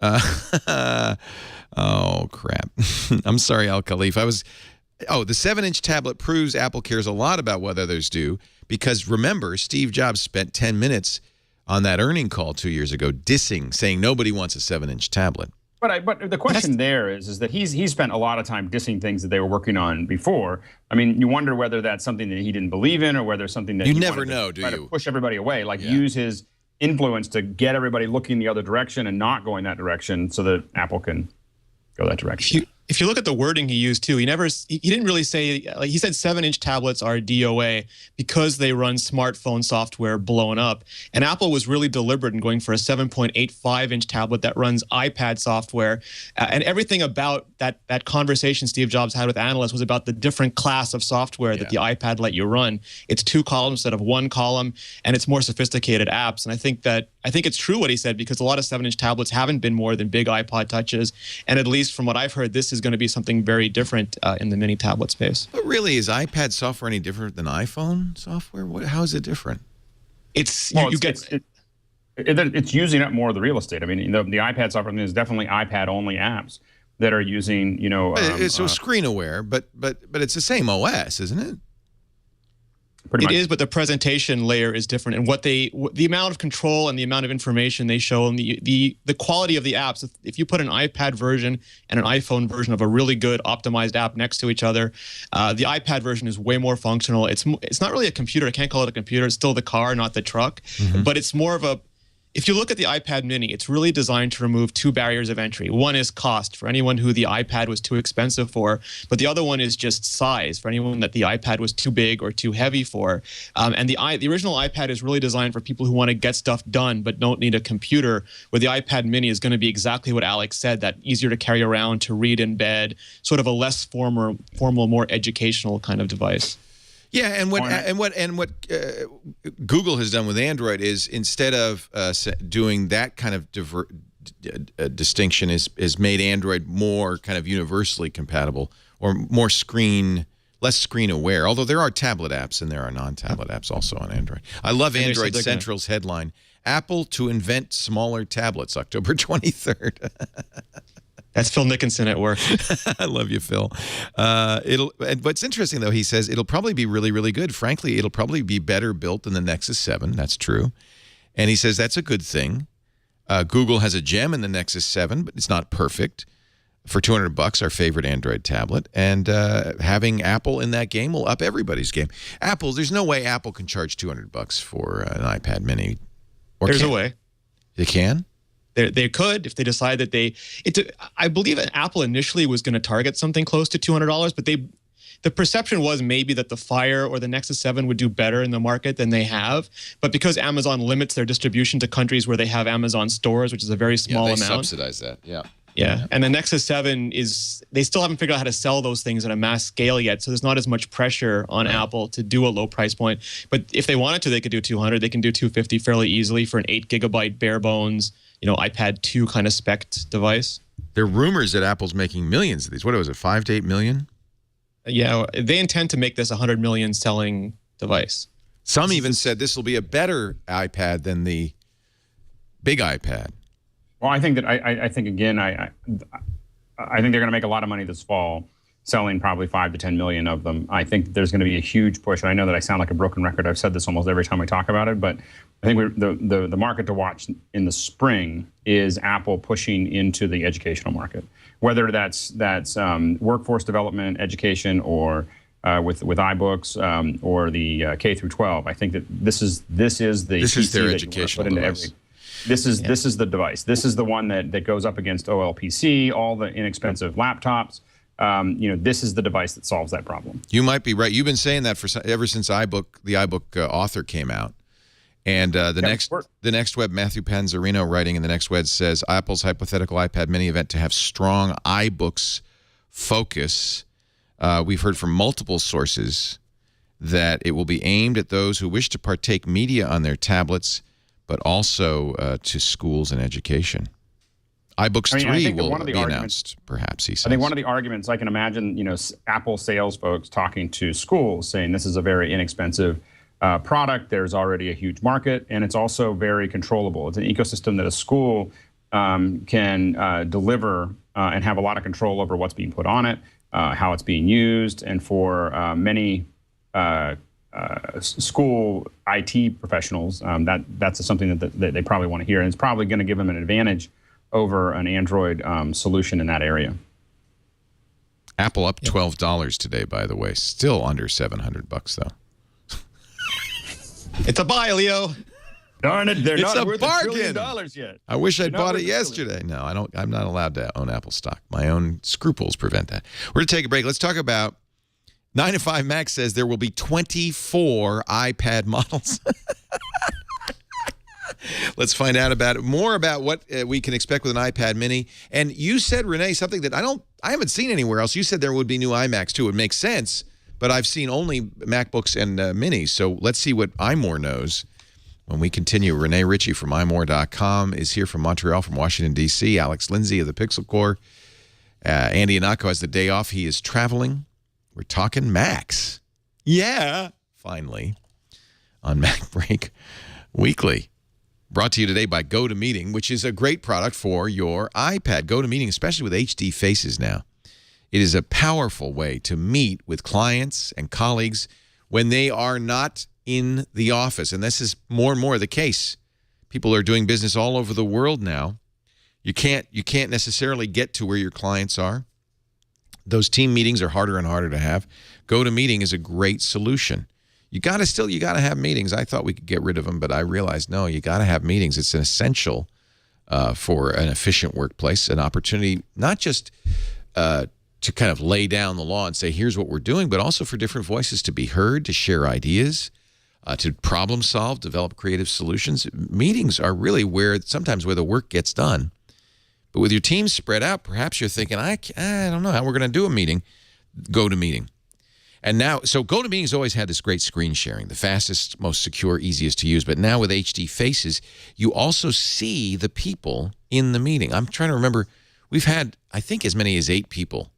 Oh, crap. I'm sorry, Al Khalif. The 7-inch tablet proves Apple cares a lot about what others do because, remember, Steve Jobs spent 10 minutes on that earning call 2 years ago dissing, saying nobody wants a 7-inch tablet. But the question there is that he's spent a lot of time dissing things that they were working on before. I mean, you wonder whether that's something that he didn't believe in or whether something that you he never wanted know, to do try you? to push everybody away, like use his influence to get everybody looking the other direction and not going that direction so that Apple can go that direction. If you look at the wording he used too, he didn't really say, like he said 7-inch tablets are DOA because they run smartphone software blown up. And Apple was really deliberate in going for a 7.85-inch tablet that runs iPad software. And everything about that conversation Steve Jobs had with analysts was about the different class of software that the iPad let you run. It's 2 columns instead of 1 column, and it's more sophisticated apps. And I think it's true what he said because a lot of 7-inch tablets haven't been more than big iPod touches. And at least from what I've heard, this is going to be something very different in the mini tablet space. But really, is iPad software any different than iPhone software? How is it different? It's using up more of the real estate. I mean, the iPad software is definitely iPad-only apps that are using, so screen aware, but it's the same OS, isn't it? It is, but the presentation layer is different, and the amount of control and the amount of information they show, and the quality of the apps. If you put an iPad version and an iPhone version of a really good optimized app next to each other, the iPad version is way more functional. It's not really a computer. I can't call it a computer. It's still the car, not the truck. But it's more of a. If you look at the iPad mini, it's really designed to remove 2 barriers of entry. One is cost for anyone who the iPad was too expensive for, but the other one is just size for anyone that the iPad was too big or too heavy for. And the original iPad is really designed for people who want to get stuff done but don't need a computer, where the iPad mini is going to be exactly what Alex said, that easier to carry around, to read in bed, sort of a less formal, more educational kind of device. Yeah, and what Google has done with Android is instead of doing that kind of distinction, is made Android more kind of universally compatible or less screen aware. Although there are tablet apps and there are non-tablet apps also on Android. I love Android Central's headline: "Apple to invent smaller tablets." October 23rd. That's Phil Nickinson at work. I love you, Phil. What's interesting, though, he says it'll probably be really, really good. Frankly, it'll probably be better built than the Nexus 7. That's true. And he says that's a good thing. Google has a gem in the Nexus 7, but it's not perfect. For $200, our favorite Android tablet. And having Apple in that game will up everybody's game. There's no way Apple can charge $200 for an iPad mini. There's a way. They can? They could if they decide that I believe Apple initially was going to target something close to $200, but the perception was maybe that the Fire or the Nexus 7 would do better in the market than they have. But because Amazon limits their distribution to countries where they have Amazon stores, which is a very small amount. They subsidize that, yeah. Yeah, and the Nexus 7 they still haven't figured out how to sell those things at a mass scale yet, so there's not as much pressure on Apple to do a low price point. But if they wanted to, they could do 200. They can do 250 fairly easily for an 8 gigabyte bare bones, iPad 2 kind of spec'd device. There are rumors that Apple's making millions of these. What was it, 5 to 8 million? Yeah, they intend to make this a 100 million selling device. Some even said this will be a better iPad than the big iPad. Well, I think that I think again I think they're going to make a lot of money this fall, selling probably 5 to 10 million of them. I think there's going to be a huge push. And I know that I sound like a broken record. I've said this almost every time we talk about it, but I think the market to watch in the spring is Apple pushing into the educational market, whether that's workforce development, education, or with iBooks or the K through 12. I think that this is their educational device. This is the device. This is the one that goes up against OLPC, all the inexpensive laptops. This is the device that solves that problem. You might be right. You've been saying that ever since the iBook author came out. And the next web, Matthew Panzarino writing in the next web says Apple's hypothetical iPad mini event to have strong iBooks focus. We've heard from multiple sources that it will be aimed at those who wish to partake media on their tablets, but also to schools and education. iBooks I 3 think will one of the be arguments- announced, perhaps, he says. I think one of the arguments I can imagine, Apple sales folks talking to schools saying this is a very inexpensive product. There's already a huge market, and it's also very controllable. It's an ecosystem that a school can deliver and have a lot of control over what's being put on it, how it's being used, and for many school IT professionals, that's something that they probably want to hear, and it's probably going to give them an advantage over an Android solution in that area. Apple up $12 today, by the way. Still under $700, though. It's a buy, Leo. Darn it, they're It's not a worth bargain. $1 trillion yet. I wish I'd They're not bought worth it $1 trillion. yesterday. No, I don't. I'm not allowed to own Apple stock. My own scruples prevent that. We're going to take a break. Let's talk about 9 to 5 Mac says there will be 24 iPad models. Let's find out more about what we can expect with an iPad mini. And you said, Renee, something that I haven't seen anywhere else. You said there would be new iMacs too. It makes sense, but I've seen only MacBooks and minis. So let's see what iMore knows when we continue. Renee Ritchie from imore.com is here from Montreal, from Washington, D.C. Alex Lindsay of the Pixel Corps. Andy Anako has the day off. He is traveling. We're talking Macs. Yeah. Finally, on MacBreak Weekly. Brought to you today by GoToMeeting, which is a great product for your iPad. GoToMeeting, especially with HD Faces now. It is a powerful way to meet with clients and colleagues when they are not in the office. And this is more and more the case. People are doing business all over the world now. You can't necessarily get to where your clients are. Those team meetings are harder and harder to have. GoToMeeting is a great solution. You got to have meetings. I thought we could get rid of them, but I realized, no, you got to have meetings. It's an essential for an efficient workplace, an opportunity not just to kind of lay down the law and say, here's what we're doing, but also for different voices to be heard, to share ideas, to problem solve, develop creative solutions. Meetings are really sometimes where the work gets done. But with your team spread out, perhaps you're thinking, I don't know how we're going to do a meeting. GoToMeeting. And now, so GoToMeeting's always had this great screen sharing, the fastest, most secure, easiest to use. But now with HD Faces, you also see the people in the meeting. I'm trying to remember, we've had, I think, as many as 8 people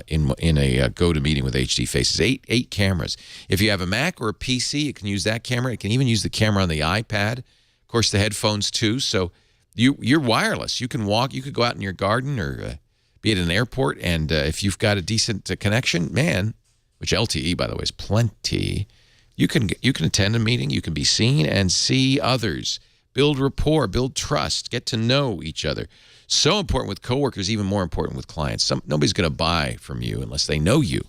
in a GoToMeeting with HD Faces, eight cameras. If you have a Mac or a PC, you can use that camera. You can even use the camera on the iPad. Of course, the headphones too. So you're wireless. You can walk. You could go out in your garden or be at an airport, and if you've got a decent connection, man, which LTE, by the way, is plenty, you can attend a meeting. You can be seen and see others, build rapport, build trust, get to know each other. So important with coworkers, even more important with clients. Nobody's going to buy from you unless they know you.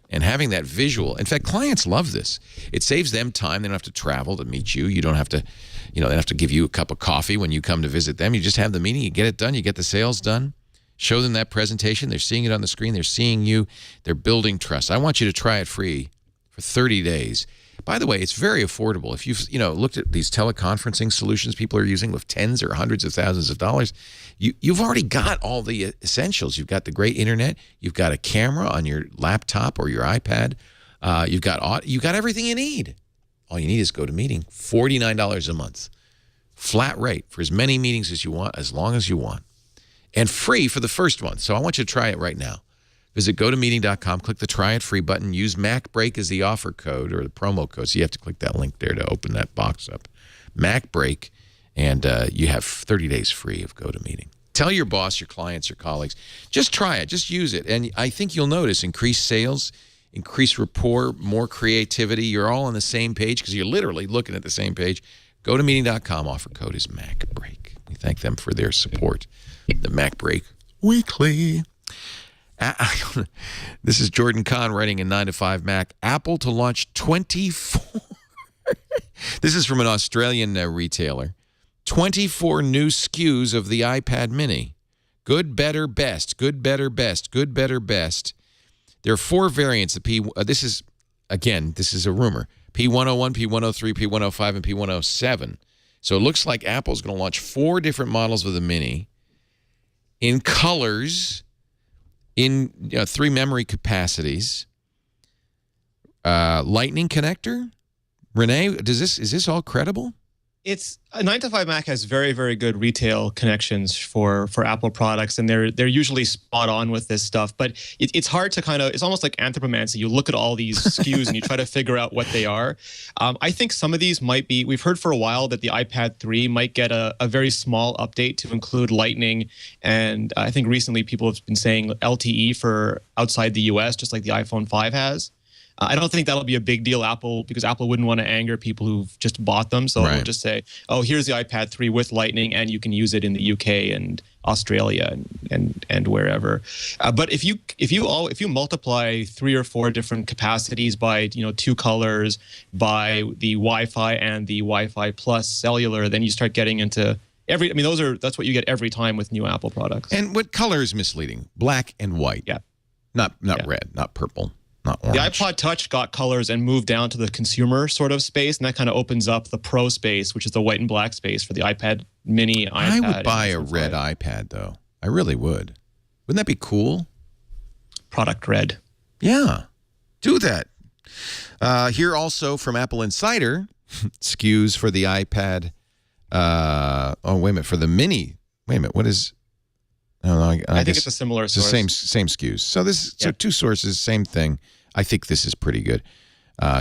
And having that visual, in fact, clients love this. It saves them time. They don't have to travel to meet you. You don't have to, they don't have to give you a cup of coffee when you come to visit them. You just have the meeting. You get it done. You get the sales done. Show them that presentation. They're seeing it on the screen. They're seeing you. They're building trust. I want you to try it free for 30 days. By the way, it's very affordable. If you've looked at these teleconferencing solutions people are using with tens or hundreds of thousands of dollars, you've already got all the essentials. You've got the great internet. You've got a camera on your laptop or your iPad. You've got everything you need. All you need is GoToMeeting. $49 a month. Flat rate for as many meetings as you want, as long as you want. And free for the first month. So I want you to try it right now. Visit GoToMeeting.com, click the Try It Free button, use MacBreak as the offer code or the promo code. So you have to click that link there to open that box up. MacBreak, and you have 30 days free of GoToMeeting. Tell your boss, your clients, your colleagues, just try it, just use it. And I think you'll notice increased sales, increased rapport, more creativity. You're all on the same page because you're literally looking at the same page. GoToMeeting.com, offer code is MacBreak. We thank them for their support. The MacBreak Weekly. This is Jordan Kahn writing in 9 to 5 Mac. Apple to launch 24. This is from an Australian retailer. 24 new SKUs of the iPad mini. Good, better, best. Good, better, best. Good, better, best. There are 4 variants. This is a rumor. P101, P103, P105, and P107. So it looks like Apple's going to launch 4 different models of the mini in colors, in 3 memory capacities, lightning connector. Renee, is this all credible? It's a 9 to 5 Mac has very, very good retail connections for Apple products, and they're usually spot on with this stuff. But it's hard to it's almost like anthropomancy. You look at all these SKUs and you try to figure out what they are. I think some of these might be. We've heard for a while that the iPad 3 might get a very small update to include Lightning, and I think recently people have been saying LTE for outside the US, just like the iPhone 5 has. I don't think that'll be a big deal, because Apple wouldn't want to anger people who've just bought them. So Right. they'll just say, "Oh, here's the iPad 3 with Lightning, and you can use it in the UK and Australia and wherever." But if you multiply 3 or 4 different capacities by 2 colors, by the Wi-Fi and the Wi-Fi Plus cellular, then you start getting into that's what you get every time with new Apple products. And what color is misleading? Black and white. Yeah. Not Yeah. red, not purple, not orange. The iPod Touch got colors and moved down to the consumer sort of space, and that kind of opens up the pro space, which is the white and black space for the iPad Mini, iPad. I would buy a and red iPad, though. I really would. Wouldn't that be cool? product red. Yeah, do that. Here also from Apple Insider, SKUs for the iPad. Oh, wait a minute. For the Mini. Wait a minute. What is... I think guess it's a similar it's the source. same SKUs. So this so Yeah. 2 sources, same thing. I think this is pretty good.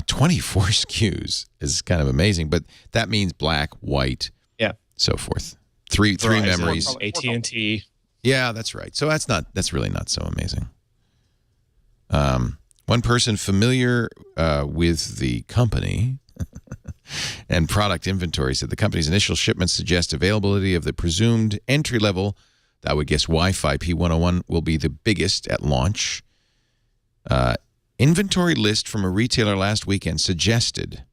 24 SKUs is kind of amazing, but that means black, white, Yeah. so forth. Three Verizon, memories. AT&T. Yeah, that's right. So that's really not so amazing. One person familiar with the company and product inventory said the company's initial shipments suggest availability of the presumed entry-level, I would guess Wi-Fi P101 will be the biggest at launch. Inventory list from a retailer last weekend suggested,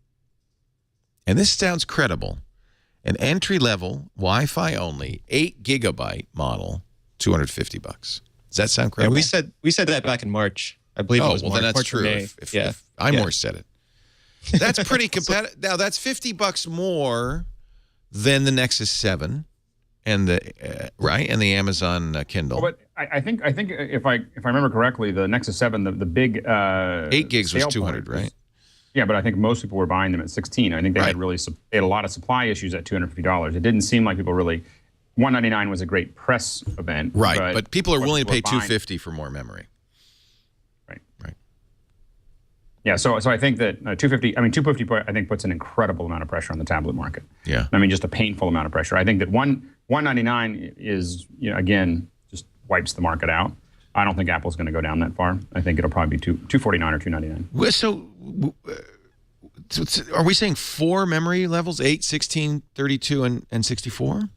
and this sounds credible, an entry-level Wi-Fi only 8 gigabyte model, $250. Does that sound Yeah, credible? we said that back in March. I believe it Oh, was well, March. then that's March or true. May. If iMore said it. That's pretty competitive. Now, that's $50 more than the Nexus 7 and the and the Amazon Kindle. But I think if I remember correctly, the Nexus 7, the big 8 gigs was sale 200, point was- right? Yeah, but I think most people were buying them at 16. I think they Right. they had a lot of supply issues at $250. It didn't seem like people really. $199 was a great press event, Right, but people are willing to pay people were buying- $250 for more memory. Right. Yeah, so I think that 250 I think puts an incredible amount of pressure on the tablet market. Yeah. I mean, just a painful amount of pressure. I think that 199 is, again, just wipes the market out. I don't think Apple's going to go down that far. I think it'll probably be 249 or 299. Well, so are we saying 4 memory levels, 8, 16, 32, and 64?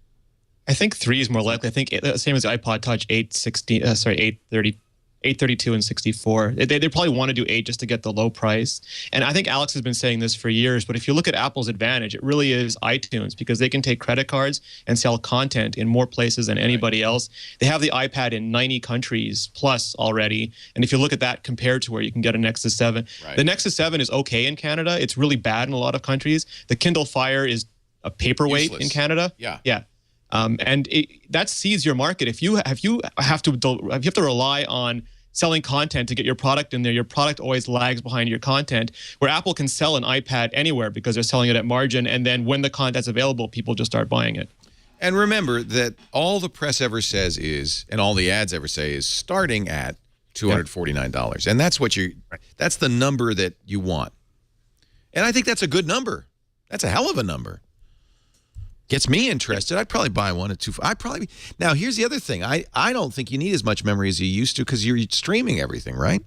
I think 3 is more likely. I think same as the iPod Touch, 832 and 64. They probably want to do 8 just to get the low price. And I think Alex has been saying this for years, but if you look at Apple's advantage, it really is iTunes, because they can take credit cards and sell content in more places than anybody else. They have the iPad in 90 countries plus already. And if you look at that compared to where you can get a Nexus 7, the Nexus 7 is okay in Canada. It's really bad in a lot of countries. The Kindle Fire is a paperweight Useless. in Canada. Yeah. Yeah. And that seeds your market. If you have to rely on selling content to get your product in there, your product always lags behind your content. Where Apple can sell an iPad anywhere because they're selling it at margin, and then when the content's available, people just start buying it. And remember that all the press ever says is, and all the ads ever say is, starting at $249, and that's what that's the number that you want. And I think that's a good number. That's a hell of a number. Gets me interested. I'd probably buy one at $2. Now, here's the other thing. I don't think you need as much memory as you used to, because you're streaming everything, right?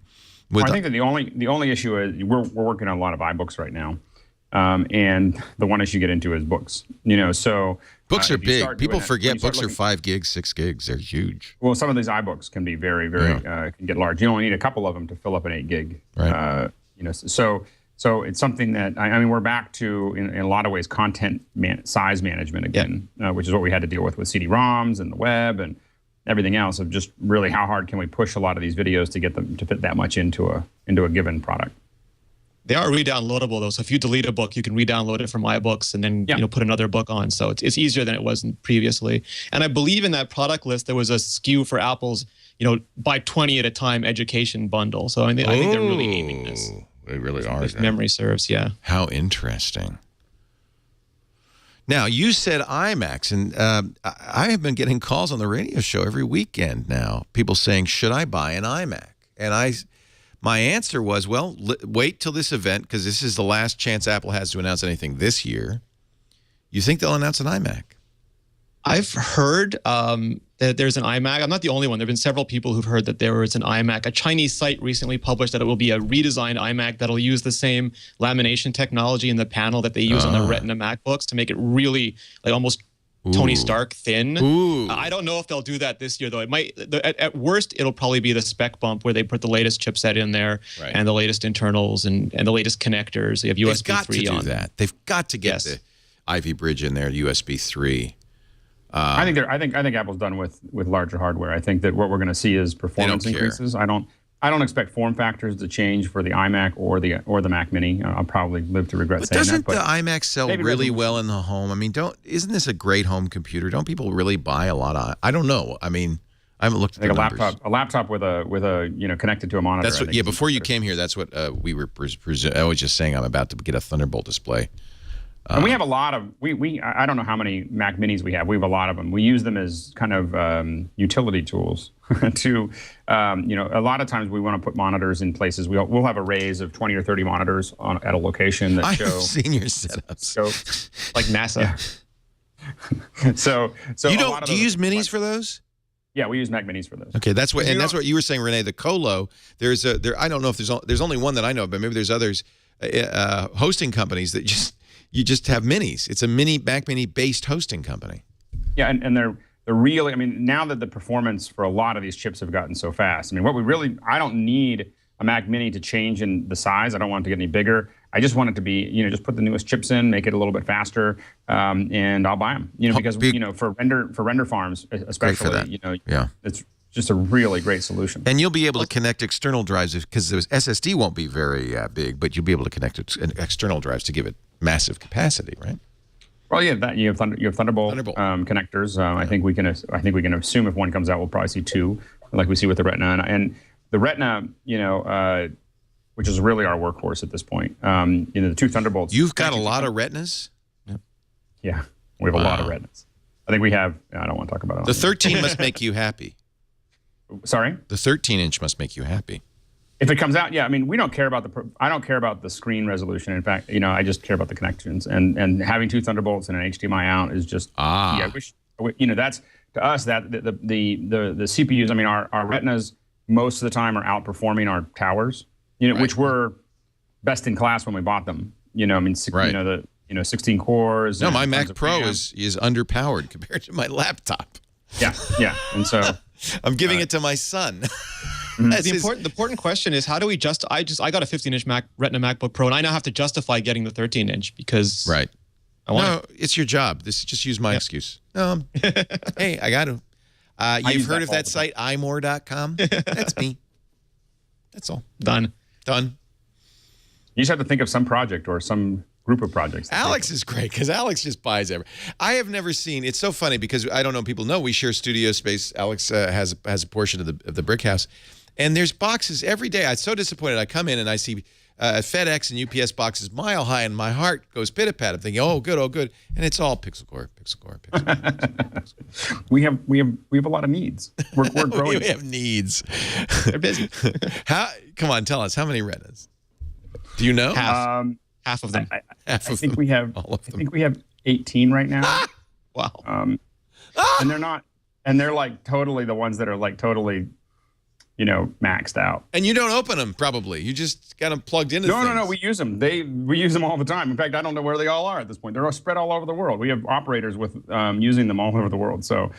I think that the only issue is we're working on a lot of iBooks right now, and the one issue you get into is books. So books are if you big. start People doing that- when forget you start books are looking- 5 gigs, 6 gigs. They're huge. Well, some of these iBooks can be very, very can get large. You only need a couple of them to fill up an 8 gig. Right. So it's something that I mean we're back to in a lot of ways content size management again, which is what we had to deal with CD-ROMs and the web and everything else, of just really how hard can we push a lot of these videos to get them to fit that much into a given product. They are re-downloadable though, so if you delete a book, you can re-download it from iBooks and then put another book on. So it's easier than it was previously. And I believe in that product list there was a SKU for Apple's buy 20 at a time education bundle. So I think they're really aiming this. They really are. If memory serves, yeah. How interesting. Now, you said iMacs, and I have been getting calls on the radio show every weekend now, people saying, should I buy an iMac? And my answer was, well, wait till this event, because this is the last chance Apple has to announce anything this year. You think they'll announce an iMac? I've heard that there's an iMac. I'm not the only one. There have been several people who've heard that there is an iMac. A Chinese site recently published that it will be a redesigned iMac that'll use the same lamination technology in the panel that they use on the Retina MacBooks to make it really like almost Tony Stark thin. I don't know if they'll do that this year, though. It might. At worst, it'll probably be the spec bump where they put the latest chipset in there and the latest internals and the latest connectors. They have USB 3 on. They've got to get the Ivy Bridge in there, USB 3. I think Apple's done with larger hardware. I think that what we're going to see is performance increases. I don't expect form factors to change for the iMac or the Mac Mini. I'll probably live to regret saying that. But doesn't the iMac sell really well in the home? I mean, isn't this a great home computer? Don't people really buy a lot of? I don't know. I mean, I haven't looked at the numbers. A laptop with a connected to a monitor. That's what. Yeah, before you came here, that's what we were. I was just saying I'm about to get a Thunderbolt display. And we have a lot of I don't know how many Mac Minis we have. We have a lot of them. We use them as kind of utility tools to, a lot of times we want to put monitors in places. We'll have arrays of 20 or 30 monitors at a location that show. I've seen your setups. So, like NASA. Yeah. so do you use minis for those? Yeah, we use Mac Minis for those. Okay, that's what you were saying, Renee. The Colo. I don't know if there's only one that I know, but maybe there's others. Hosting companies that you just have minis. It's a Mac Mini based hosting company. Yeah, and they're really, I mean, now that the performance for a lot of these chips have gotten so fast, I mean, I don't need a Mac Mini to change in the size. I don't want it to get any bigger. I just want it to be, just put the newest chips in, make it a little bit faster, and I'll buy them. Because for render farms especially, it's just a really great solution. And you'll be able to connect external drives because the SSD won't be very big, but you'll be able to connect external drives to give it massive capacity, right? Well, yeah, you have Thunderbolt. Connectors. I think we can assume if one comes out, we'll probably see two, like we see with the Retina. And the Retina, which is really our workhorse at this point. The two Thunderbolts. You've got a lot of Retinas? Yeah, we have a lot of Retinas. I think we have. I don't want to talk about it. The 13 must make you happy. Sorry? The 13-inch must make you happy. If it comes out, yeah. I mean, I don't care about the screen resolution. In fact, I just care about the connections. And having two Thunderbolts and an HDMI out is just. Yeah, that's to us that the CPUs. I mean, our Retinas most of the time are outperforming our towers. Which were best in class when we bought them. 16 cores. No, my Mac Pro is underpowered compared to my laptop. Yeah, and so. I'm giving it to my son. The important question is, how do we I got a 15-inch Retina MacBook Pro, and I now have to justify getting the 13-inch because it's your job. Just use my excuse. Hey, I got to. You've heard of that site, imore.com? That's me. That's all. Done. You just have to think of some project or some group of projects. Alex is great because Alex just buys everything. I have never seen. It's so funny because I don't know. People know we share studio space. Alex has a portion of the brick house, and there's boxes every day. I'm so disappointed. I come in and I see FedEx and UPS boxes mile high, and my heart goes pit-a-pat. I'm thinking, oh good, and it's all Pixel Core. We have a lot of needs. We're growing. We have needs. They're busy. Come on, tell us how many Retinas. Do you know? Half of them. I think we have. I think we have 18 right now. Wow. And they're not. And they're like totally the ones that are like totally, maxed out. And you don't open them probably. You just got them plugged into. No. We use them. We use them all the time. In fact, I don't know where they all are at this point. They're all spread all over the world. We have operators with using them all over the world. So,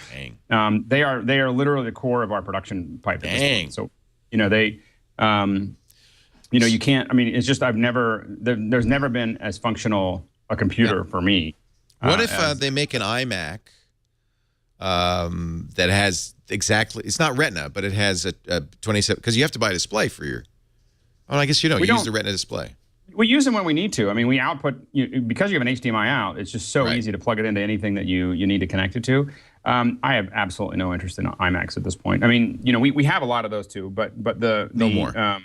they are literally the core of our production pipe. At this point. So, they. You can't. I mean, it's just there's never been as functional a computer for me. What if they make an iMac that has exactly? It's not Retina, but it has a 27. Because you have to buy a display for your. Oh, I guess you don't. You use the Retina display. We use them when we need to. I mean, we output because you have an HDMI out. It's just so easy to plug it into anything that you need to connect it to. I have absolutely no interest in iMacs at this point. I mean, we have a lot of those too, but no more.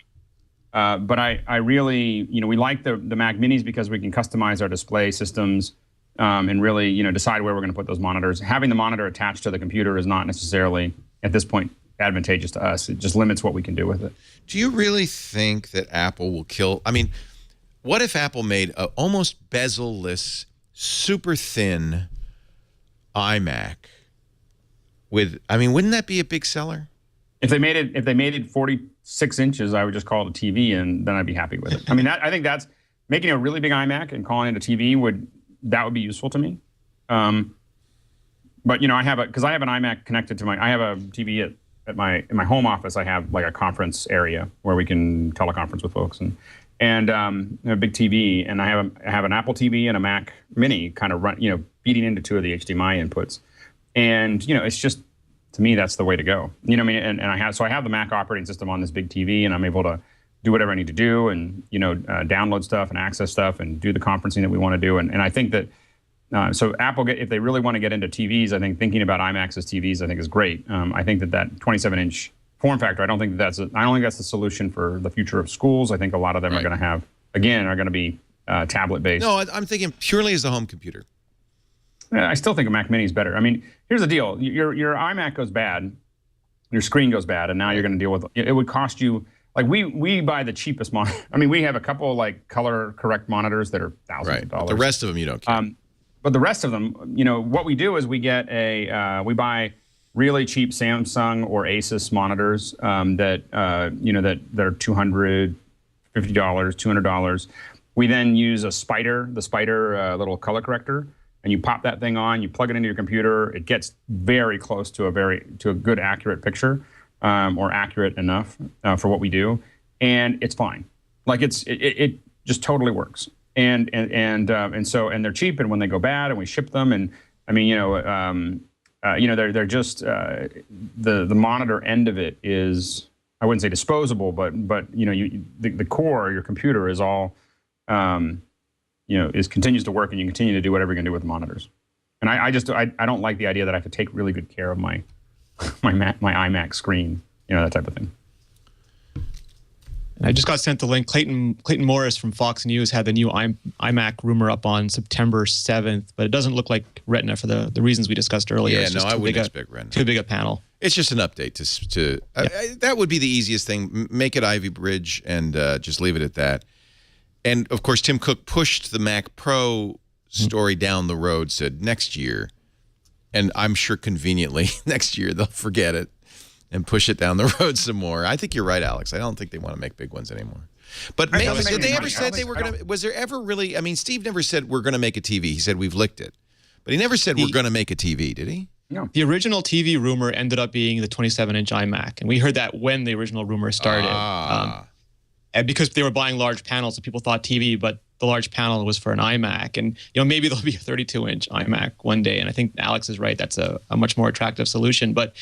But I really, we like the Mac Minis because we can customize our display systems and really, decide where we're going to put those monitors. Having the monitor attached to the computer is not necessarily, at this point, advantageous to us. It just limits what we can do with it. Do you really think that Apple will kill? I mean, what if Apple made a almost bezel-less, super thin iMac with? I mean, wouldn't that be a big seller? If they made it 46 inches, I would just call it a TV, and then I'd be happy with it. I mean, I think that's making a really big iMac and calling it a TV would be useful to me. But I have an iMac connected to I have a TV in my home office. I have like a conference area where we can teleconference with folks, and a big TV, and I have an Apple TV and a Mac Mini kind of feeding into two of the HDMI inputs, and it's just, to me, that's the way to go. And I have the Mac operating system on this big TV, and I'm able to do whatever I need to do, and download stuff and access stuff and do the conferencing that we want to do. And I think that so Apple, if they really want to get into TVs, I think thinking about iMacs as TVs, I think is great. I think that 27-inch form factor, I don't think that's the solution for the future of schools. I think a lot of them are going to be tablet based. No, I'm thinking purely as a home computer. I still think a Mac Mini is better. I mean, here's the deal: your iMac goes bad, your screen goes bad, and now you're going to deal with it. It would cost you, like, we buy the cheapest monitor. I mean, we have a couple like color correct monitors that are thousands of dollars. The rest of them you don't care. But the rest of them, what we do is we get we buy really cheap Samsung or Asus monitors that are $250, $200. We then use the Spider little color corrector, and you pop that thing on, you plug it into your computer. It gets very close to a good accurate picture, or accurate enough for what we do, and it's fine. Like it just totally works. And they're cheap, and when they go bad, and we ship them, and I mean, they're just the monitor end of it is, I wouldn't say disposable, but the core of your computer is all continues to work, and you continue to do whatever you can do with the monitors. And I don't like the idea that I have to take really good care of my iMac screen, that type of thing. And I just got sent the link. Clayton Morris from Fox News had the new iMac rumor up on September 7th, but it doesn't look like Retina for the reasons we discussed earlier. Yeah, no, I wouldn't expect Retina. Too big a panel. It's just an update that would be the easiest thing. Make it Ivy Bridge and just leave it at that. And of course, Tim Cook pushed the Mac Pro story down the road, said next year, and I'm sure conveniently next year they'll forget it and push it down the road some more. I think you're right, Alex. I don't think they want to make big ones anymore. But maybe, did they ever say they were going to? Was there ever really? I mean, Steve never said we're going to make a TV. He said we've licked it, but he never said we're going to make a TV, did he? No. The original TV rumor ended up being the 27-inch iMac, and we heard that when the original rumor started. And because they were buying large panels, so people thought TV, but the large panel was for an iMac. And maybe there'll be a 32-inch iMac one day. And I think Alex is right. That's a much more attractive solution. But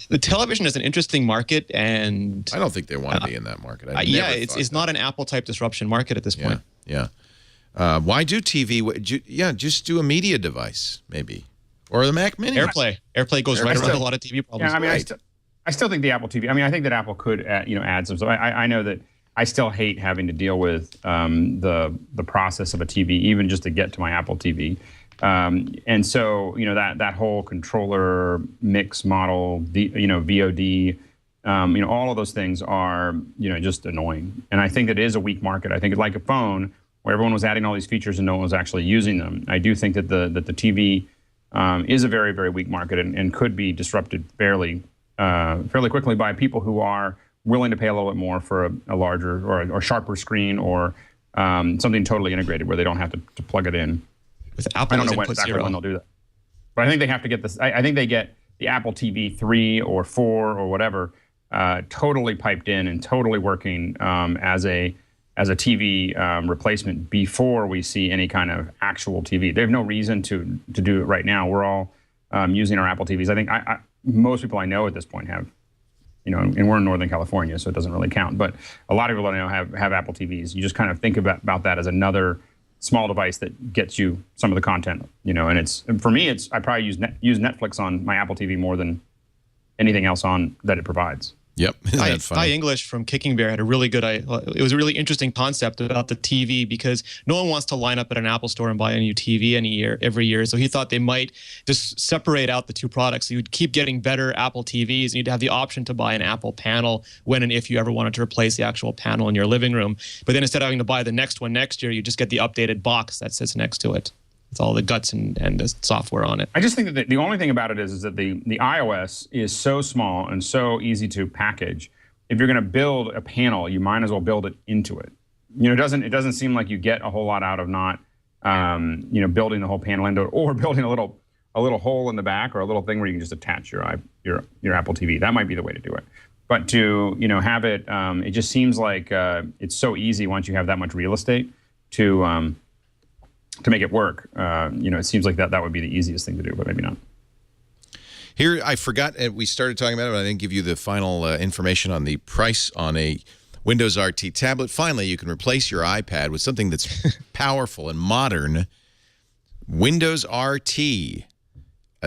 the television is an interesting market, and I don't think they want to be in that market. It's not an Apple-type disruption market at this point. Yeah. Why do TV? Just do a media device, maybe. Or the Mac Mini. AirPlay goes right around a lot of TV problems. Yeah, I mean, I still think the Apple TV. I mean, I think that Apple could, add some stuff. I know that I still hate having to deal with the process of a TV, even just to get to my Apple TV. And so, that whole controller mix model, VOD, all of those things are, just annoying. And I think it is a weak market. I think it's like a phone where everyone was adding all these features and no one was actually using them. I do think that the TV is a very, very weak market and could be disrupted fairly quickly by people who are willing to pay a little bit more for a larger or sharper screen, or something totally integrated where they don't have to plug it in. With Apple, I don't know exactly when they'll do that, but I think they have to get this. I think they get the Apple TV 3 or 4 or whatever totally piped in and totally working as a TV replacement before we see any kind of actual TV. They have no reason to do it right now. We're all using our Apple TVs. I think most people I know at this point have. And we're in Northern California, so it doesn't really count. But a lot of people I know have Apple TVs. You just kind of think about that as another small device that gets you some of the content. And for me, I probably use Netflix on my Apple TV more than anything else that it provides. Yep. Isn't Guy that funny? English from Kicking Bear had a really good, it was a really interesting concept about the TV, because no one wants to line up at an Apple store and buy a new TV every year. So he thought they might just separate out the two products. So you'd keep getting better Apple TVs, and you'd have the option to buy an Apple panel when and if you ever wanted to replace the actual panel in your living room. But then instead of having to buy the next one next year, you just get the updated box that sits next to it. It's all the guts and the software on it. I just think that the only thing about it is that the iOS is so small and so easy to package. If you're going to build a panel, you might as well build it into it. It doesn't seem like you get a whole lot out of not building the whole panel into it, or building a little hole in the back, or a little thing where you can just attach your Apple TV. That might be the way to do it. But to have it, it just seems like it's so easy once you have that much real estate to make it work. It seems like that would be the easiest thing to do, but maybe not. Here, I forgot, we started talking about it, but I didn't give you the final information on the price on a Windows RT tablet. Finally, you can replace your iPad with something that's powerful and modern. Windows RT,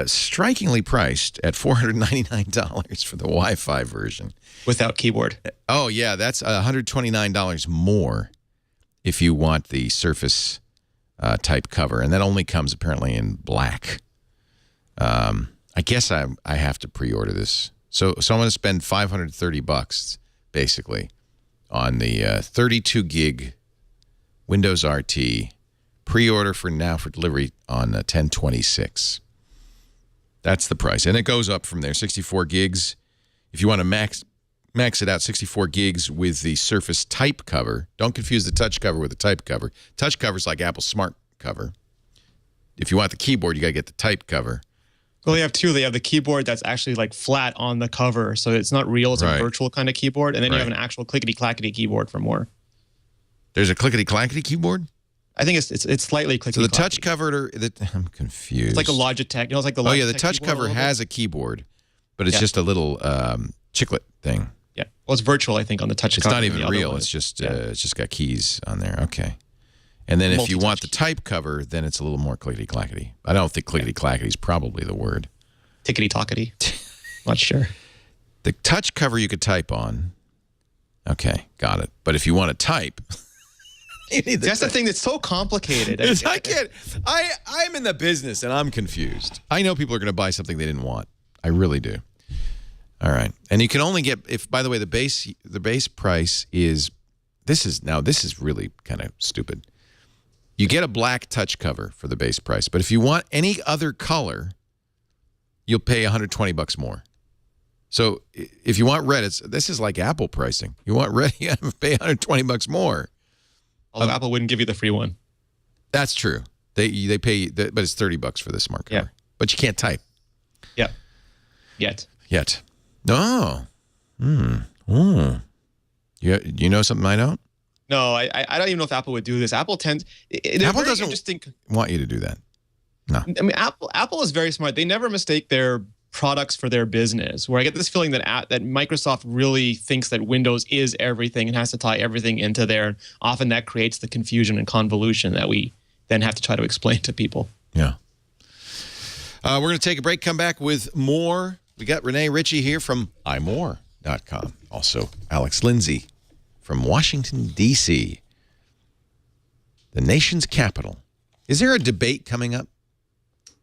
strikingly priced at $499 for the Wi-Fi version. Without keyboard. Oh, yeah, that's $129 more if you want the Surface type cover, and that only comes apparently in black. I guess I have to pre-order this, so I'm going to spend $530 basically on the 32 gig Windows RT. Pre-order for delivery on 10/26. That's the price, and it goes up from there. 64 gigs. If you want to max it out, 64 gigs with the Surface Type cover. Don't confuse the Touch cover with the Type cover. Touch cover is like Apple's Smart cover. If you want the keyboard, you got to get the Type cover. Well, they have two. They have the keyboard that's actually like flat on the cover, so it's not real. It's a virtual kind of keyboard, and then you have an actual clickety-clackety keyboard for more. There's a clickety-clackety keyboard? I think it's slightly clickety-clackety. So the Touch cover, I'm confused. It's like a Logitech. It's like the Logitech. Oh, yeah, the Touch cover has a keyboard, but it's just a little chiclet thing. Yeah. Well, it's virtual, I think, on the Touch cover. It's not even real. It's just got keys on there. Okay. And then if you want the Type cover, then it's a little more clickety-clackety. I don't think clickety-clackety is probably the word. Tickety-tockety. Not sure. The Touch cover you could type on. Okay, got it. But if you want to type... That's the thing that's so complicated. I'm in the business, and I'm confused. I know people are going to buy something they didn't want. I really do. All right. And you can only get... By the way, the base price is... This is really kind of stupid. You get a black Touch cover for the base price, but if you want any other color, you'll pay $120 more. So if you want red, this is like Apple pricing. You want red, you have to pay $120 more. Although Apple wouldn't give you the free one. That's true. They pay, but it's $30 for the smart cover. Yeah. But you can't type. Yeah. Yet. No. You know something I don't? No, I don't even know if Apple would do this. Apple tends... Apple doesn't want you to do that. No. I mean, Apple is very smart. They never mistake their products for their business, where I get this feeling that Microsoft really thinks that Windows is everything and has to tie everything into there. And often that creates the confusion and convolution that we then have to try to explain to people. Yeah. We're going to take a break, come back with more. We got Renee Ritchie here from imore.com. Also, Alex Lindsay from Washington, D.C., the nation's capital. Is there a debate coming up?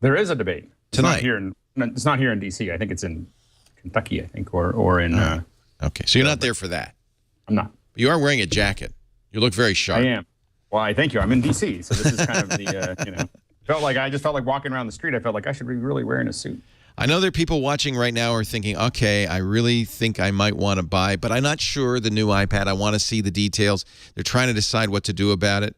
There is a debate. Tonight? It's not here in D.C. I think it's in Kentucky, I think, or in... okay, so you're not there for that. I'm not. You are wearing a jacket. You look very sharp. I am. Well, thank you. I'm in D.C., so this is kind of the, I just felt like walking around the street. I felt like I should be really wearing a suit. I know there are people watching right now who are thinking, okay, I really think I might want to buy, but I'm not sure the new iPad. I want to see the details. They're trying to decide what to do about it.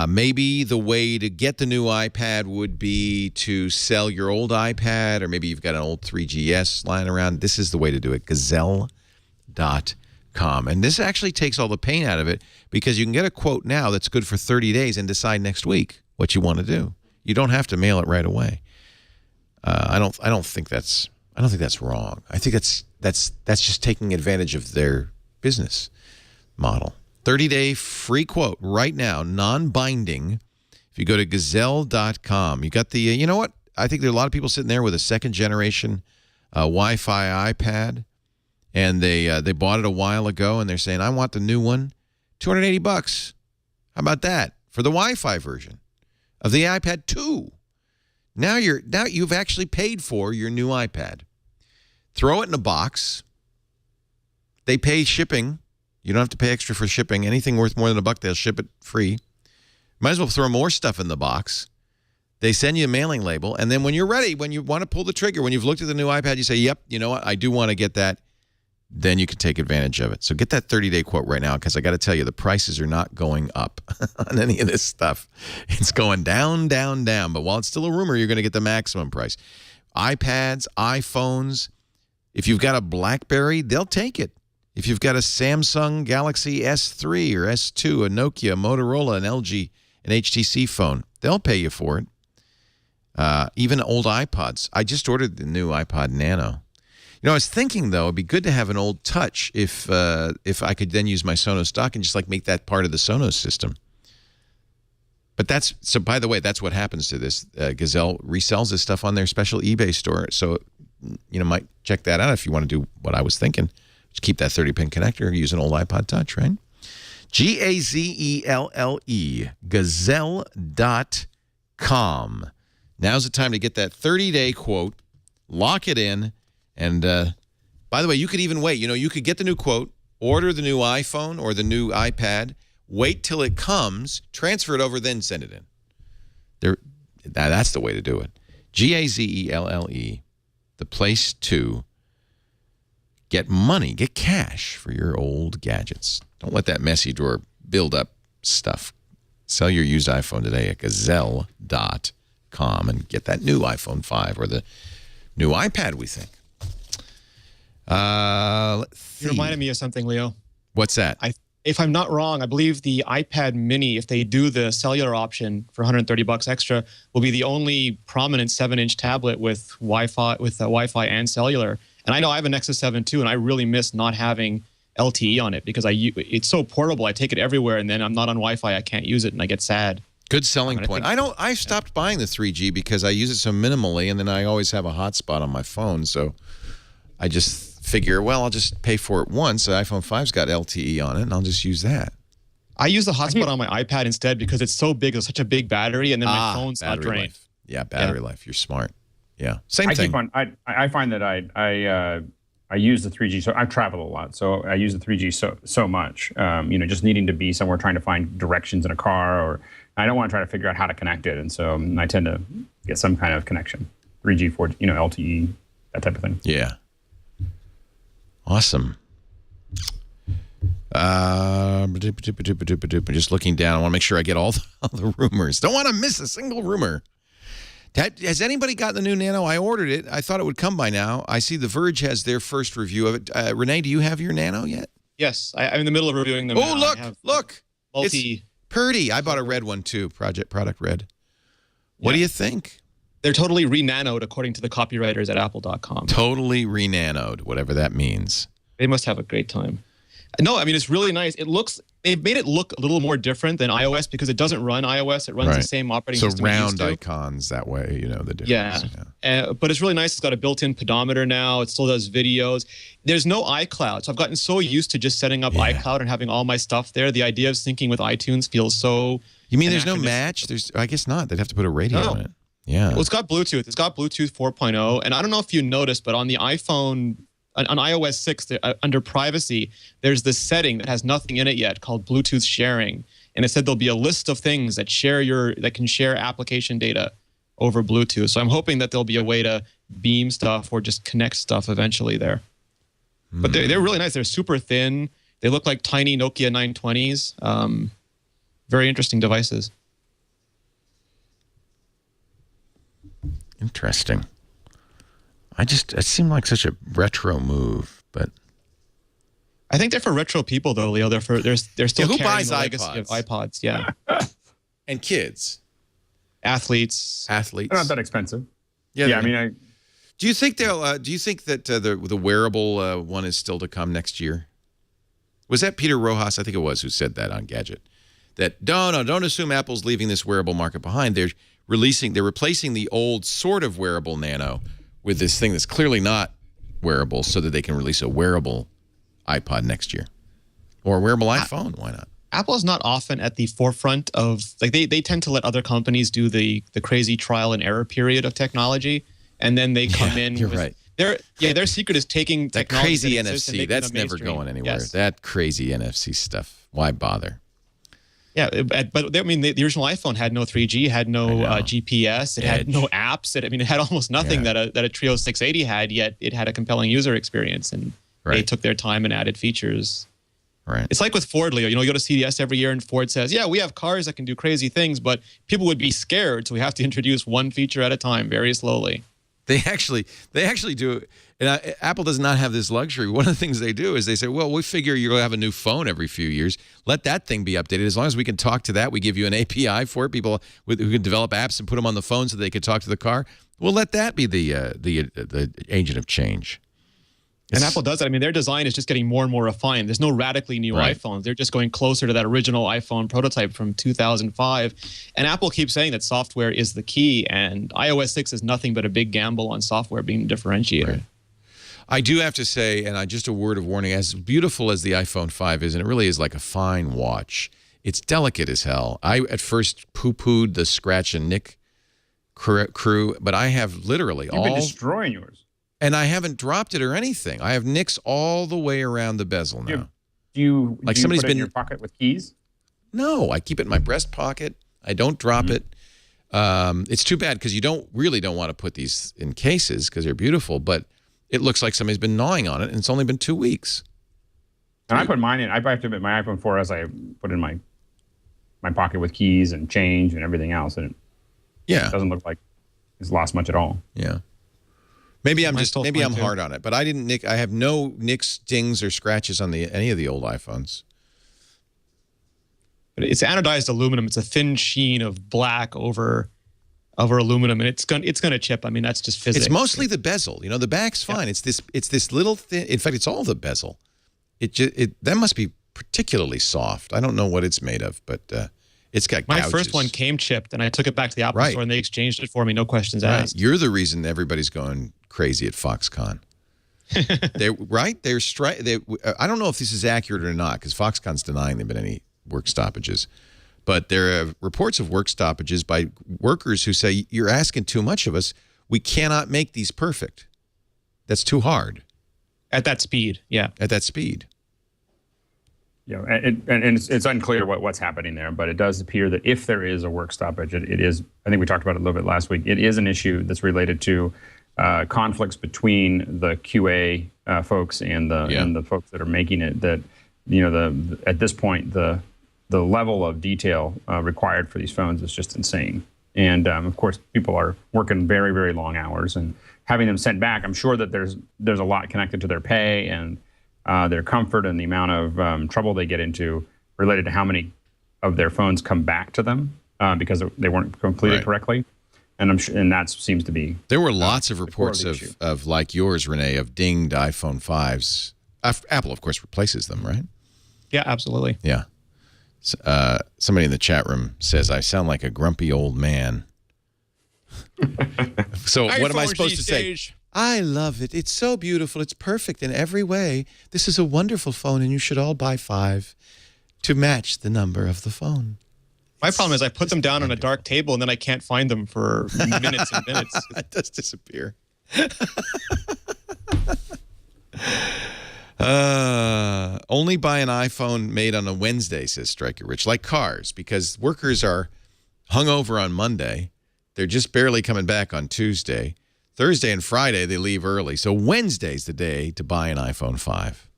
Maybe the way to get the new iPad would be to sell your old iPad, or maybe you've got an old 3GS lying around. This is the way to do it, Gazelle.com. And this actually takes all the pain out of it, because you can get a quote now that's good for 30 days and decide next week what you want to do. You don't have to mail it right away. I don't think that's wrong. I think that's just taking advantage of their business model. 30-day free quote right now, non-binding. If you go to Gazelle.com, you got the, you know what? I think there are a lot of people sitting there with a second-generation Wi-Fi iPad, and they bought it a while ago, and they're saying, I want the new one, $280. How about that for the Wi-Fi version of the iPad 2? Now you've actually paid for your new iPad. Throw it in a box. They pay shipping. You don't have to pay extra for shipping. Anything worth more than $1, they'll ship it free. Might as well throw more stuff in the box. They send you a mailing label, and then when you're ready, when you want to pull the trigger, when you've looked at the new iPad, you say, yep, you know what, I do want to get that. Then you can take advantage of it. So get that 30-day quote right now, because I got to tell you, the prices are not going up on any of this stuff. It's going down, down, down. But while it's still a rumor, you're going to get the maximum price. iPads, iPhones, if you've got a BlackBerry, they'll take it. If you've got a Samsung Galaxy S3 or S2, a Nokia, a Motorola, an LG, an HTC phone, they'll pay you for it. Even old iPods. I just ordered the new iPod Nano. You know, I was thinking, though, it'd be good to have an old Touch if I could then use my Sonos stock and just like make that part of the Sonos system. But that's, so by the way, that's what happens to this. Gazelle resells this stuff on their special eBay store. So, you know, might check that out if you want to do what I was thinking. Just keep that 30-pin connector, use an old iPod Touch, right? Gazelle, gazelle.com. Now's the time to get that 30-day quote, lock it in, and by the way, you could even wait. You know, you could get the new quote, order the new iPhone or the new iPad, wait till it comes, transfer it over, then send it in. That's the way to do it. Gazelle, the place to get money, get cash for your old gadgets. Don't let that messy drawer build up stuff. Sell your used iPhone today at gazelle.com and get that new iPhone 5 or the new iPad, we think. Let's see. You reminded me of something, Leo. What's that? If I'm not wrong, I believe the iPad Mini, if they do the cellular option for $130 extra, will be the only prominent 7-inch tablet with Wi-Fi and cellular. And I know I have a Nexus 7 too, and I really miss not having LTE on it because it's so portable. I take it everywhere, and then I'm not on Wi-Fi. I can't use it, and I get sad. Good selling point. I stopped buying the 3G because I use it so minimally, and then I always have a hotspot on my phone. So I just figure, well, I'll just pay for it once. The iPhone 5's got LTE on it, and I'll just use that. I use the hotspot on my iPad instead because it's so big. It's such a big battery, and then my phone's not drained. Life. Yeah, battery life. You're smart. Yeah, same thing. I find that I use the 3G. So I travel a lot, so I use the 3G so much. You know, just needing to be somewhere, trying to find directions in a car, or I don't want to try to figure out how to connect it, and so I tend to get some kind of connection, 3G, 4G, you know, LTE, that type of thing. Yeah. Awesome. Just looking down, I want to make sure I get all the rumors. Don't want to miss a single rumor. Has anybody gotten the new Nano? I ordered it. I thought it would come by now. I see The Verge has their first review of it. Renee, do you have your Nano yet? Yes, I'm in the middle of reviewing them. Oh, now. look. It's pretty. I bought a red one, too, product red. What do you think? They're totally re-nanoed, according to the copywriters at apple.com. Totally re-nanoed, whatever that means. They must have a great time. No, I mean, it's really nice. They've made it look a little more different than iOS because it doesn't run iOS. It runs the same operating system. So round icons that way, you know the difference. Yeah. But it's really nice. It's got a built-in pedometer now. It still does videos. There's no iCloud. So I've gotten so used to just setting up iCloud and having all my stuff there. The idea of syncing with iTunes feels so... You mean there's no match? I guess not. They'd have to put a radio on it. Yeah. Well, it's got Bluetooth. It's got Bluetooth 4.0. And I don't know if you noticed, but on the iPhone... On iOS 6, under privacy, there's this setting that has nothing in it yet called Bluetooth sharing. And it said there'll be a list of things that can share application data over Bluetooth. So I'm hoping that there'll be a way to beam stuff or just connect stuff eventually there. But they're really nice. They're super thin. They look like tiny Nokia 920s. Very interesting devices. Interesting. It seemed like such a retro move, but I think they're for retro people, though, Leo. They're still who carrying buys the legacy of iPods. Yeah, and kids, athletes. They're not that expensive. Yeah. I mean, do you think they'll? Do you think that the wearable one is still to come next year? Was that Peter Rojas? I think it was who said that on Gadget. That don't assume Apple's leaving this wearable market behind. They're replacing the old sort of wearable Nano with this thing that's clearly not wearables so that they can release a wearable iPod next year. Or a wearable iPhone. Why not? Apple is not often at the forefront of, like, they tend to let other companies do the crazy trial and error period of technology, and then they come in. You're right. Their secret is taking That technology crazy that exists and NFC, making that's them never mainstream. going anywhere. Yes. That crazy NFC stuff. Why bother? Yeah, but I mean, the original iPhone had no 3G, had no GPS, it had no apps. It had almost nothing that a Trio 680 had. Yet it had a compelling user experience, and they took their time and added features. Right. It's like with Ford, Leo. You know, you go to CES every year, and Ford says, "Yeah, we have cars that can do crazy things, but people would be scared, so we have to introduce one feature at a time, very slowly." They actually do. And Apple does not have this luxury. One of the things they do is they say, well, we figure you're going to have a new phone every few years. Let that thing be updated. As long as we can talk to that, we give you an API for it. People who can develop apps and put them on the phone so they can talk to the car. We'll let that be the agent of change. And Apple does that. I mean, their design is just getting more and more refined. There's no radically new iPhones. They're just going closer to that original iPhone prototype from 2005. And Apple keeps saying that software is the key, and iOS 6 is nothing but a big gamble on software being the differentiator. Right. I do have to say, and just a word of warning, as beautiful as the iPhone 5 is, and it really is like a fine watch, it's delicate as hell. I at first poo-pooed the scratch and nick crew, but I have literally You've been destroying yours. And I haven't dropped it or anything. I have nicks all the way around the bezel now. Do you somebody's put it in your pocket with keys? No, I keep it in my breast pocket. I don't drop it. It's too bad because you don't want to put these in cases because they're beautiful, but it looks like somebody's been gnawing on it, and it's only been 2 weeks. And I put mine in. I have to admit, my iPhone 4S, I put in my pocket with keys and change and everything else, and it doesn't look like it's lost much at all. Yeah. Maybe I'm hard on it, but I didn't nick. I have no nicks, dings, or scratches on any of the old iPhones. But it's anodized aluminum. It's a thin sheen of black over aluminum, and it's gonna chip. I mean, that's just physics. It's mostly the bezel. You know, the back's fine. It's this little thin. In fact, it's all the bezel. That must be particularly soft. I don't know what it's made of, but it's got my gouges. first one came chipped, and I took it back to the Apple store, and they exchanged it for me, no questions asked. You're the reason everybody's going crazy at Foxconn. I don't know if this is accurate or not, because Foxconn's denying there have been any work stoppages. But there are reports of work stoppages by workers who say, you're asking too much of us. We cannot make these perfect. That's too hard. At that speed, yeah. At that speed. Yeah, and it's unclear what's happening there, but it does appear that if there is a work stoppage, it is, I think we talked about it a little bit last week, it is an issue that's related to conflicts between the QA folks and the folks that are making it. That, you know, at this point, the level of detail required for these phones is just insane. And of course, people are working very, very long hours, and having them sent back, I'm sure that there's a lot connected to their pay and their comfort and the amount of trouble they get into related to how many of their phones come back to them because they weren't completed correctly. And I'm sure, and that seems to be. There were lots of reports of like yours, Renee, of dinged iPhone 5s. Apple, of course, replaces them, right? Yeah, absolutely. Yeah. Somebody in the chat room says, I sound like a grumpy old man. So what am I supposed to say? I love it. It's so beautiful. It's perfect in every way. This is a wonderful phone, and you should all buy 5 to match the number of the phone. My problem is I put them down on a dark table, and then I can't find them for minutes and minutes. It does disappear. Only buy an iPhone made on a Wednesday, says Striker Rich, like cars, because workers are hungover on Monday. They're just barely coming back on Tuesday. Thursday and Friday, they leave early. So Wednesday's the day to buy an iPhone 5.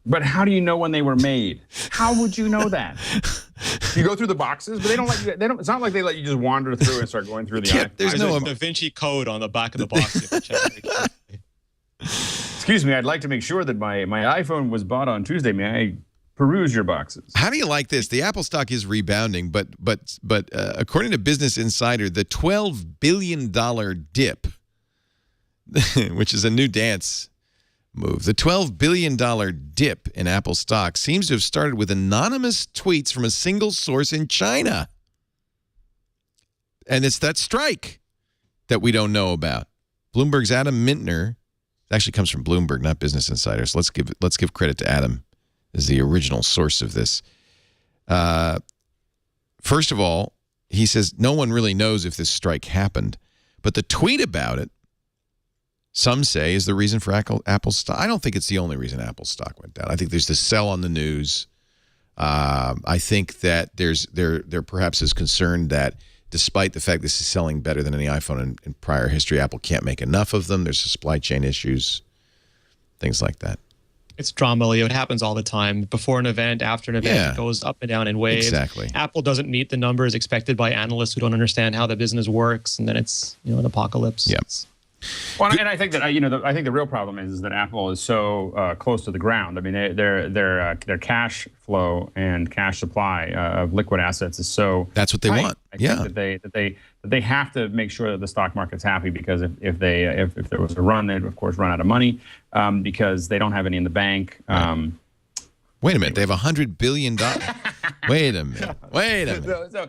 But how do you know when they were made? How would you know that? You go through the boxes, but they don't let you. They don't. It's not like they let you just wander through and start going through the. Yeah, there's no Da Vinci Code on the back of the box. You have to check. Excuse me, I'd like to make sure that my iPhone was bought on Tuesday. May I peruse your boxes? How do you like this? The Apple stock is rebounding, but according to Business Insider, the $12 billion dip, which is a new dance move, the $12 billion dip in Apple stock seems to have started with anonymous tweets from a single source in China. And it's that strike that we don't know about. Bloomberg's Adam Mintner, actually comes from Bloomberg, not Business Insider. So let's give credit to Adam as the original source of this. First of all, he says no one really knows if this strike happened, but the tweet about it, some say, is the reason for Apple's stock. I don't think it's the only reason Apple's stock went down. I think there's the sell on the news. I think that there perhaps is concern that despite the fact this is selling better than any iPhone in prior history, Apple can't make enough of them. There's supply chain issues, things like that. It's drama, Leo. It happens all the time. Before an event, after an event, it goes up and down in waves. Exactly. Apple doesn't meet the numbers expected by analysts who don't understand how the business works, and then it's an apocalypse. Yep. Well, and I think that I think the real problem is that Apple is so close to the ground. I mean, their cash flow and cash supply of liquid assets is so. That's what they want. I think that they have to make sure that the stock market's happy, because if there was a run, they'd of course run out of money because they don't have any in the bank. Wait a minute, they have $100 billion. Wait a minute.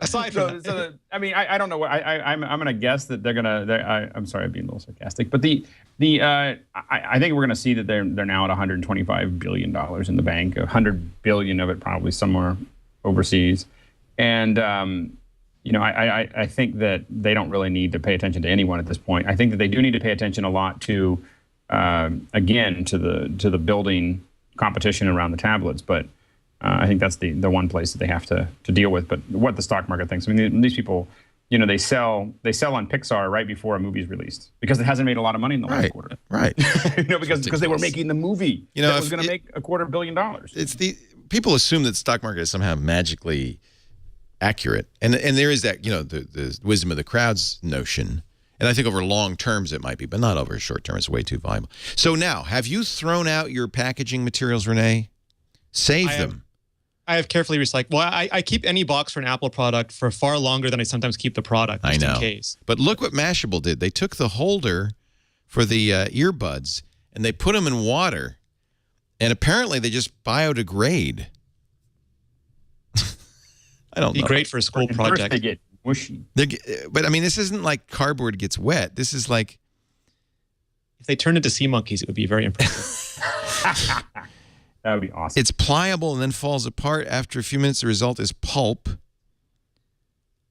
Aside from that. I mean, I don't know what I'm going to guess that they're going to. I'm sorry, I'm being a little sarcastic, but I think we're going to see that they're now at $125 billion in the bank. $100 billion of it probably somewhere overseas, and I think that they don't really need to pay attention to anyone at this point. I think that they do need to pay attention a lot to, again, to the building competition around the tablets, but I think that's the one place that they have to deal with. But what the stock market thinks, I mean, these people, they sell on Pixar right before a movie's released because it hasn't made a lot of money in the last quarter. Right. Because they were making the movie that was going to make $250 million. It's people assume that the stock market is somehow magically accurate, and there is that the wisdom of the crowds notion. And I think over long terms it might be, but not over short term. It's way too valuable. So now, have you thrown out your packaging materials, Renee? Save them. I have carefully recycled. Well, I keep any box for an Apple product for far longer than I sometimes keep the product, just in case. But look what Mashable did. They took the holder for the earbuds, and they put them in water, and apparently they just biodegrade. I don't know. Be great for a school project. First they get mushy. But I mean, this isn't like cardboard gets wet. This is like, if they turned into sea monkeys, it would be very impressive. That would be awesome. It's pliable and then falls apart after a few minutes. The result is pulp.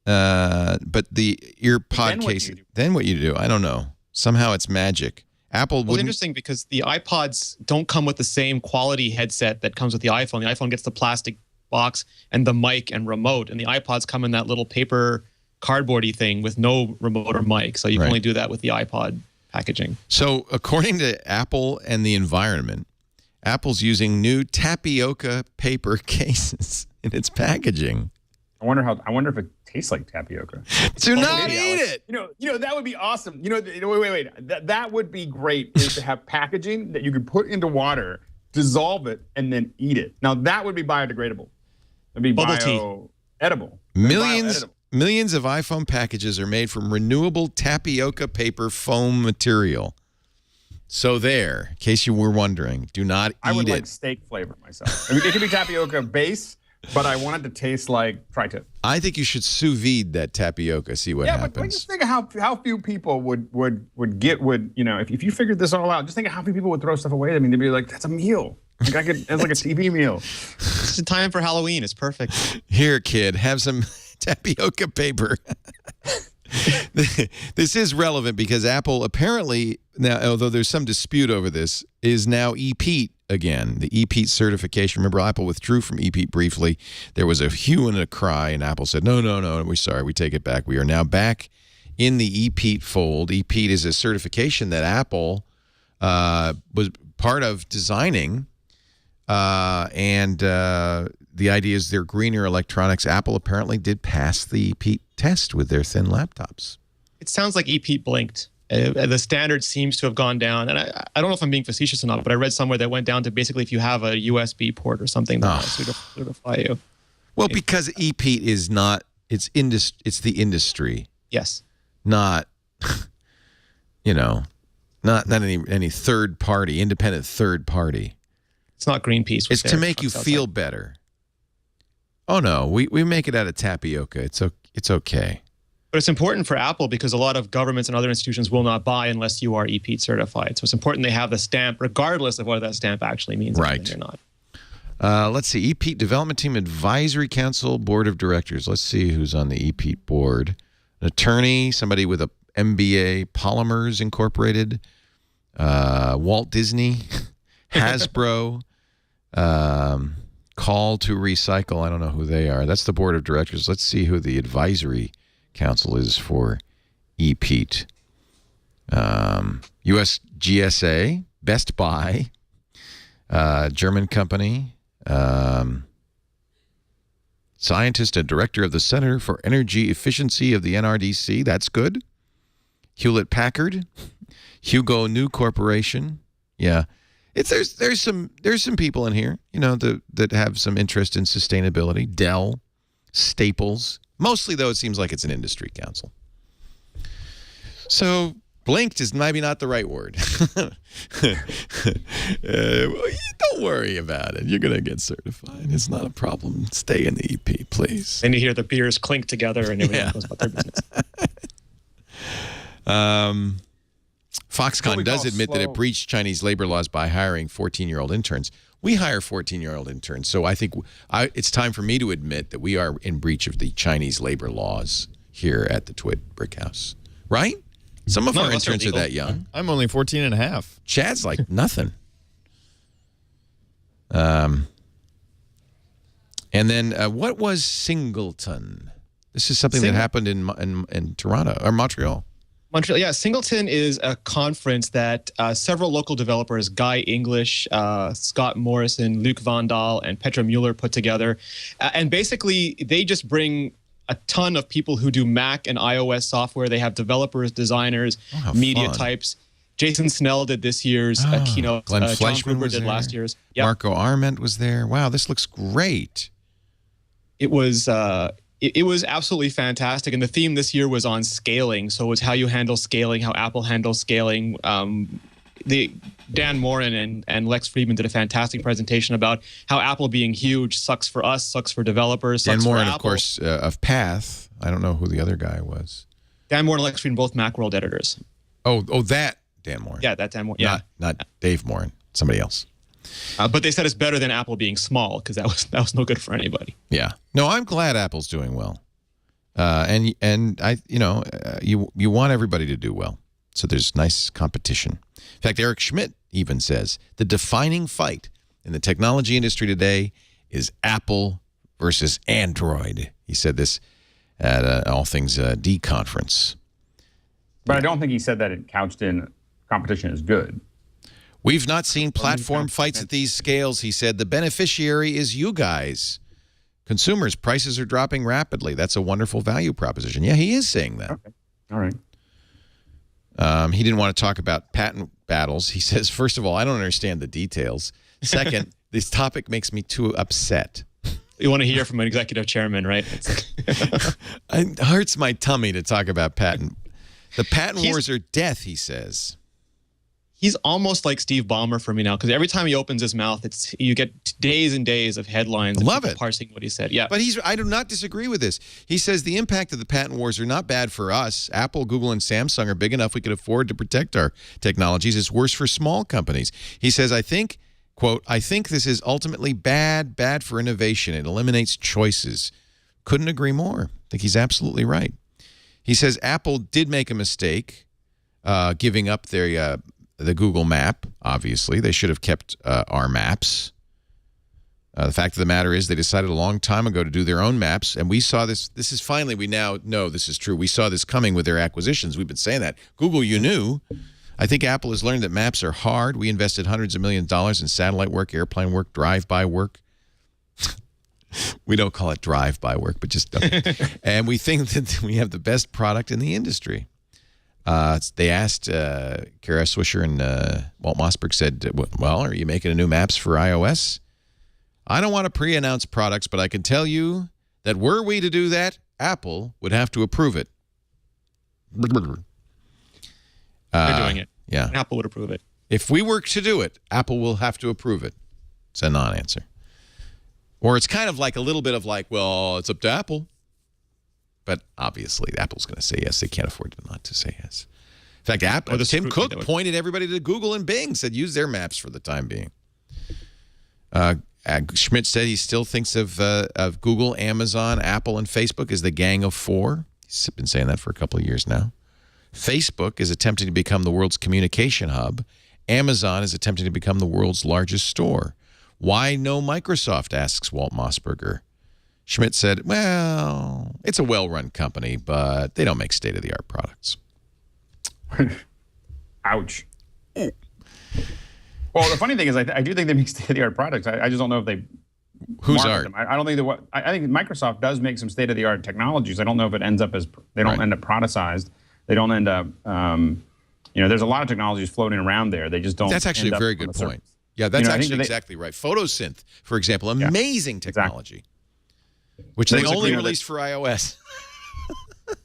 But the ear pod case. Then what you do? I don't know. Somehow it's magic. Apple wouldn't. Well, it's interesting because the iPods don't come with the same quality headset that comes with the iPhone. The iPhone gets the plastic box and the mic and remote, and the iPods come in that little paper cardboardy thing with no remote or mic. So you can only do that with the iPod packaging. So according to Apple and the environment, Apple's using new tapioca paper cases in its packaging. I wonder if it tastes like tapioca. Do not eat it. That would be awesome. Wait. That would be great, is to have packaging that you could put into water, dissolve it, and then eat it. Now that would be biodegradable. It'd be bioedible. Millions of iPhone packages are made from renewable tapioca paper foam material. So there, in case you were wondering, do not eat it. I would like steak flavor myself. I mean, it could be tapioca base, but I want it to taste like tri-tip. I think you should sous vide that tapioca, see what happens. Yeah, but just think of how few people would if you figured this all out, just think of how few people would throw stuff away. I mean, they'd be like, that's a meal. It's like a TV meal. It's time for Halloween. It's perfect. Here, kid, have some tapioca paper. This is relevant because Apple apparently, now, although there's some dispute over this, is now ePEAT again. The ePEAT certification. Remember, Apple withdrew from ePEAT briefly. There was a hue and a cry, and Apple said, no, we're sorry, we take it back. We are now back in the ePEAT fold. ePEAT is a certification that Apple was part of designing, and the idea is they're greener electronics. Apple apparently did pass the ePEAT test with their thin laptops. It sounds like ePEAT blinked. The standard seems to have gone down. And I don't know if I'm being facetious or not, but I read somewhere that went down to basically if you have a USB port or something that will certify you. Well, because ePEAT is not, it's the industry. Yes. Not, not any third party, independent third party. It's not Greenpeace. It's to make you feel better. Oh, no, we make it out of tapioca. It's okay. But it's important for Apple because a lot of governments and other institutions will not buy unless you are EPEAT certified. So it's important they have the stamp, regardless of whether that stamp actually means anything or not. Let's see. EPEAT Development Team Advisory Council Board of Directors. Let's see who's on the EPEAT board. An attorney, somebody with a MBA, Polymers Incorporated, Walt Disney, Hasbro, Call to Recycle. I don't know who they are. That's the board of directors. Let's see who the advisory council is for EPEAT. US GSA, Best Buy, German company, scientist and director of the Center for Energy Efficiency of the NRDC. That's good. Hewlett Packard, Hugo New Corporation. Yeah. There's some people in here, that have some interest in sustainability. Dell, Staples. Mostly, though, it seems like it's an industry council. So blinked is maybe not the right word. Don't worry about it. You're going to get certified. It's not a problem. Stay in the EP, please. Then you hear the beers clink together and everyone goes about their business. Foxconn does admit that it breached Chinese labor laws by hiring 14-year-old interns. We hire 14-year-old interns, so I think it's time for me to admit that we are in breach of the Chinese labor laws here at the TWiT Brick House. Right? Some of our interns are that young. I'm only 14 and a half. Chad's like nothing. And then what was Singleton? This is something that happened in Toronto or Montreal. Montreal, yeah. Singleton is a conference that several local developers, Guy English, Scott Morrison, Luc Vandal, and Petra Mueller put together. And basically, they just bring a ton of people who do Mac and iOS software. They have developers, designers, media types. Jason Snell did this year's keynote. Glenn Fleischman did there. last year's. Yep. Marco Arment was there. Wow, this looks great. It was absolutely fantastic. And the theme this year was on scaling. So it was how you handle scaling, how Apple handles scaling. Dan Morin and Lex Friedman did a fantastic presentation about how Apple being huge sucks for us, sucks for developers, sucks Dan Morin, for Apple. of course, of Path. I don't know who the other guy was. Dan Morin and Lex Friedman, both Macworld editors. Oh, that Dan Morin. Yeah, that Dan Morin. Yeah. Not Dave Morin. Somebody else. But they said it's better than Apple being small because that was no good for anybody. Yeah. No, I'm glad Apple's doing well. And I, you want everybody to do well. So there's nice competition. In fact, Eric Schmidt even says the defining fight in the technology industry today is Apple versus Android. He said this at All Things D conference. But I don't think he said that it couched in competition is good. We've not seen platform fights at these scales, he said. The beneficiary is you guys. Consumers, prices are dropping rapidly. That's a wonderful value proposition. Yeah, he is saying that. Okay. All right. He didn't want to talk about patent battles. He says, first of all, I don't understand the details. Second, this topic makes me too upset. You want to hear from an executive chairman, right? It hurts my tummy to talk about patent. The patent wars are death, he says. He's almost like Steve Ballmer for me now because every time he opens his mouth, you get days and days of headlines. Love it. Parsing what he said. Yeah. But I do not disagree with this. He says the impact of the patent wars are not bad for us. Apple, Google, and Samsung are big enough we could afford to protect our technologies. It's worse for small companies. He says, I think, quote, I think this is ultimately bad for innovation. It eliminates choices. Couldn't agree more. I think he's absolutely right. He says Apple did make a mistake giving up their the Google map, obviously. They should have kept our maps. The fact of the matter is they decided a long time ago to do their own maps, and we saw this. This is finally, we now know this is true. We saw this coming with their acquisitions. We've been saying that. Google, you knew. I think Apple has learned that maps are hard. We invested hundreds of millions of dollars in satellite work, airplane work, drive-by work. We don't call it drive-by work, but just okay. And we think that we have the best product in the industry. They asked Kara Swisher and Walt Mossberg said, well, are you making a new maps for iOS? I don't want to pre-announce products, but I can tell you that were we to do that, Apple would have to approve it. They're doing it. Yeah. And Apple would approve it. If we were to do it, Apple will have to approve it. It's a non-answer. Or it's kind of like a little bit of like, well, it's up to Apple. But obviously, Apple's going to say yes. They can't afford not to say yes. In fact, Tim Cook pointed everybody to Google and Bing, said use their maps for the time being. Schmidt said he still thinks of Google, Amazon, Apple, and Facebook as the gang of four. He's been saying that for a couple of years now. Facebook is attempting to become the world's communication hub. Amazon is attempting to become the world's largest store. Why no Microsoft, asks Walt Mossberger. Schmidt said, well, it's a well-run company, but they don't make state-of-the-art products. Ouch. Well, the funny thing is, I do think they make state-of-the-art products. I just don't know if they market them. I don't think that I think Microsoft does make some state-of-the-art technologies. I don't know if it ends up as they don't end up productized. They don't end up. There's a lot of technologies floating around there. They just don't. That's actually a very good point. Yeah, that's actually exactly right. Photosynth, for example, amazing technology, which they only released for iOS.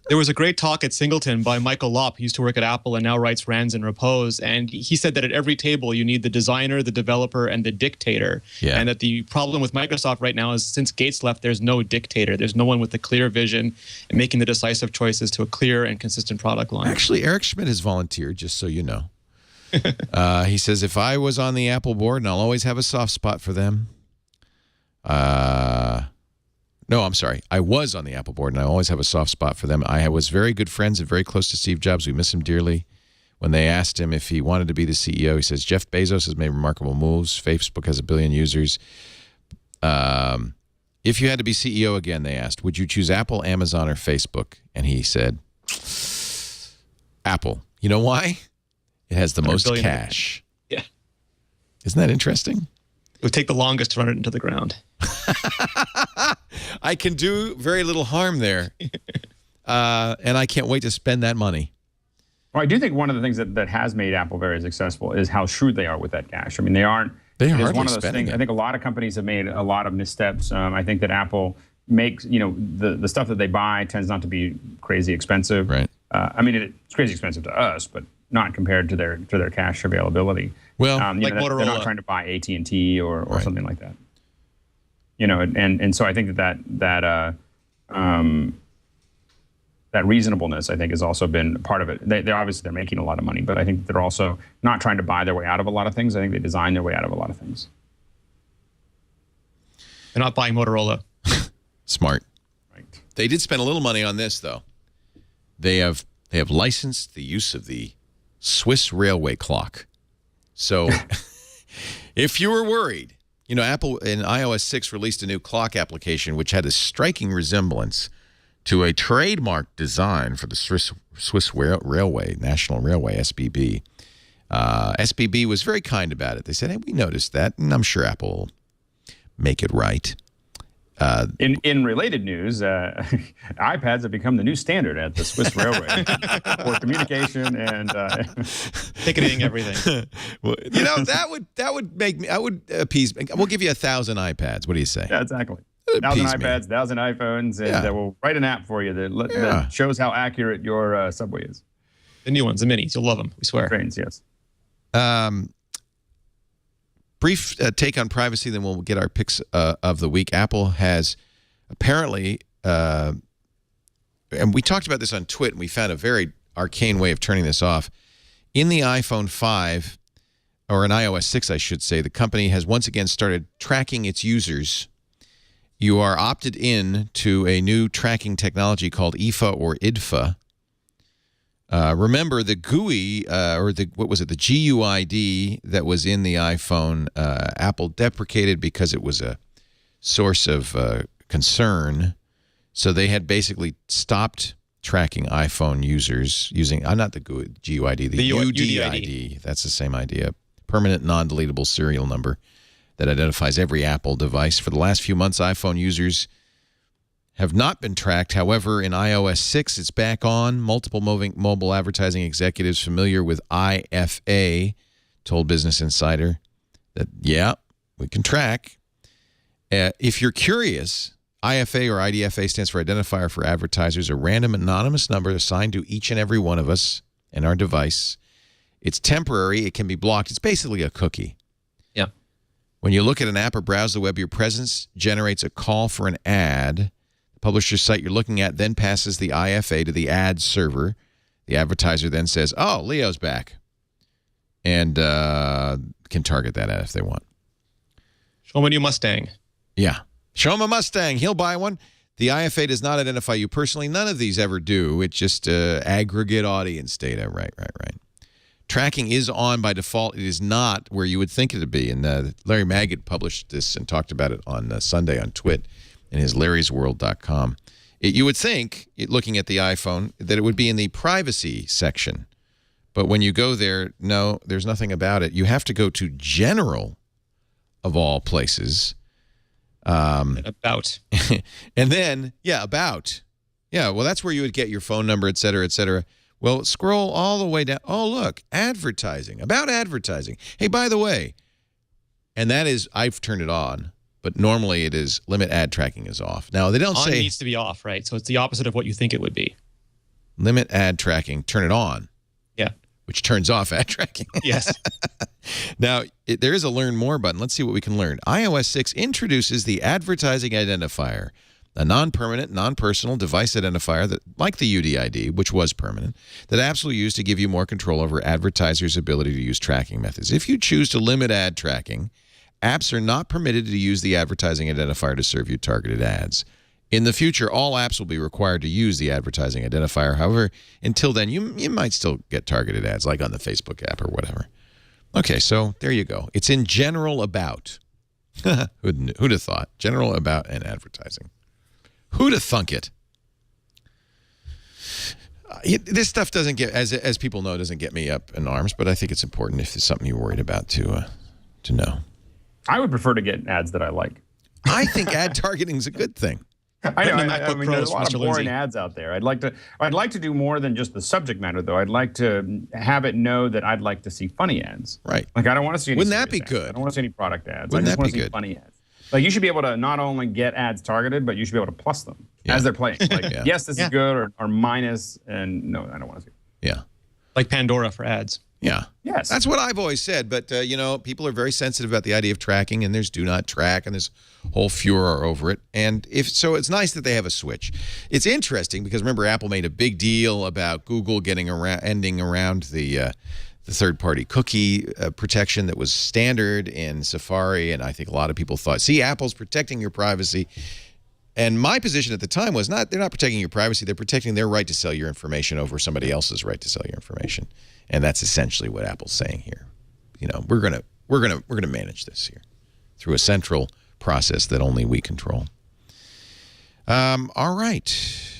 There was a great talk at Singleton by Michael Lopp. He used to work at Apple and now writes Rands in Repose. And he said that at every table, you need the designer, the developer, and the dictator. Yeah. And that the problem with Microsoft right now is since Gates left, there's no dictator. There's no one with a clear vision and making the decisive choices to a clear and consistent product line. Actually, Eric Schmidt has volunteered, just so you know. He says, if I was on the Apple board, and I'll always have a soft spot for them. No, I'm sorry. I was on the Apple board, and I always have a soft spot for them. I was very good friends and very close to Steve Jobs. We miss him dearly. When they asked him if he wanted to be the CEO, he says, Jeff Bezos has made remarkable moves. Facebook has 1 billion users. If you had to be CEO again, they asked, would you choose Apple, Amazon, or Facebook? And he said, Apple. You know why? It has the most cash. Yeah. Isn't that interesting? It would take the longest to run it into the ground. I can do very little harm there. And I can't wait to spend that money. Well, I do think one of the things that has made Apple very successful is how shrewd they are with that cash. I mean, they aren't. They are one of those things. I think a lot of companies have made a lot of missteps. I think that Apple makes, the stuff that they buy tends not to be crazy expensive. Right. I mean, it's crazy expensive to us, but not compared to their cash availability. Well, like Motorola. They're not trying to buy AT&T or something like that. And so I think that reasonableness, I think, has also been part of it. They're obviously making a lot of money, but I think they're also not trying to buy their way out of a lot of things. I think they design their way out of a lot of things. They're not buying Motorola. Smart. Right. They did spend a little money on this, though. They have licensed the use of the Swiss railway clock. So if you were worried, Apple in iOS 6 released a new clock application which had a striking resemblance to a trademark design for the Swiss Railway, National Railway, SBB. SBB was very kind about it. They said, hey, we noticed that, and I'm sure Apple will make it right. In related news, iPads have become the new standard at the Swiss Railway for communication and ticketing, everything. Well, that would make me. I would appease. We'll give you 1,000 iPads. What do you say? Yeah, exactly. 1,000 iPads, 1,000 iPhones, and we'll write an app for you that shows how accurate your subway is. The new ones, the minis, you'll love them. We swear. Trains, yes. Brief take on privacy, then we'll get our picks of the week. Apple has apparently, and we talked about this on TWiT, and we found a very arcane way of turning this off. In the iPhone 5, or in iOS 6, I should say, the company has once again started tracking its users. You are opted in to a new tracking technology called IFA or IDFA. Remember the GUI, the GUID that was in the iPhone, Apple deprecated because it was a source of concern. So they had basically stopped tracking iPhone users using, not the GUID, the UDID. That's the same idea. Permanent non-deletable serial number that identifies every Apple device. For the last few months, iPhone users have not been tracked. However, in iOS 6, it's back on. Multiple mobile advertising executives familiar with IFA told Business Insider that, yeah, we can track. If you're curious, IFA or IDFA stands for Identifier for Advertisers, a random anonymous number assigned to each and every one of us and our device. It's temporary. It can be blocked. It's basically a cookie. Yeah. When you look at an app or browse the web, your presence generates a call for an ad. The publisher site you're looking at then passes the IFA to the ad server. The advertiser then says, oh, Leo's back, and can target that ad if they want. Show him a new Mustang. Yeah. Show him a Mustang. He'll buy one. The IFA does not identify you personally. None of these ever do. It's just aggregate audience data. Right. Tracking is on by default. It is not where you would think it would be. And Larry Magid published this and talked about it on Sunday on TWiT in his larrysworld.com. You would think, looking at the iPhone, that it would be in the privacy section. But when you go there, no, there's nothing about it. You have to go to general, of all places. About. And then, about. Yeah, well, that's where you would get your phone number, et cetera, et cetera. Well, scroll all the way down. Oh, look, advertising. About advertising. Hey, by the way, and that is, I've turned it on, but normally it is limit ad tracking is off. Now, they don't On say... needs to be off, right? So it's the opposite of what you think it would be. Limit ad tracking, turn it on. Yeah. Which turns off ad tracking. Yes. Now, there is a Learn More button. Let's see what we can learn. iOS 6 introduces the advertising identifier, a non-permanent, non-personal device identifier that, like the UDID, which was permanent, that apps will use to give you more control over advertisers' ability to use tracking methods. If you choose to limit ad tracking, apps are not permitted to use the advertising identifier to serve you targeted ads. In the future, all apps will be required to use the advertising identifier. However, until then, you might still get targeted ads, like on the Facebook app or whatever. Okay, so there you go. It's in general about. Who'd have thought? General about and advertising. Who'd have thunk it? This stuff doesn't get, as people know, doesn't get me up in arms, but I think it's important if it's something you're worried about to know. I would prefer to get ads that I like. I think ad targeting is a good thing. I know. I mean, there's a lot of boring ads out there. I'd like to do more than just the subject matter, though. I'd like to have it know that I'd like to see funny ads. Right. Like I don't want to see any Wouldn't that be ads. good? I don't want to see any product ads. Wouldn't I just that want be to see good? funny ads. Like you should be able to not only get ads targeted, but you should be able to plus them as they're playing. Like yes, this is good, or minus, and no, I don't want to see it. Yeah. Like Pandora for ads. Yeah. Yes. That's what I've always said. But, you know, people are very sensitive about the idea of tracking, and there's do not track, and there's whole furor over it. And so it's nice that they have a switch. It's interesting because, remember, Apple made a big deal about Google ending around the third-party cookie protection that was standard in Safari, and I think a lot of people thought, see, Apple's protecting your privacy. And my position at the time was they're not protecting your privacy, they're protecting their right to sell your information over somebody else's right to sell your information. And that's essentially what Apple's saying here. You know, we're gonna manage this here through a central process that only we control. All right.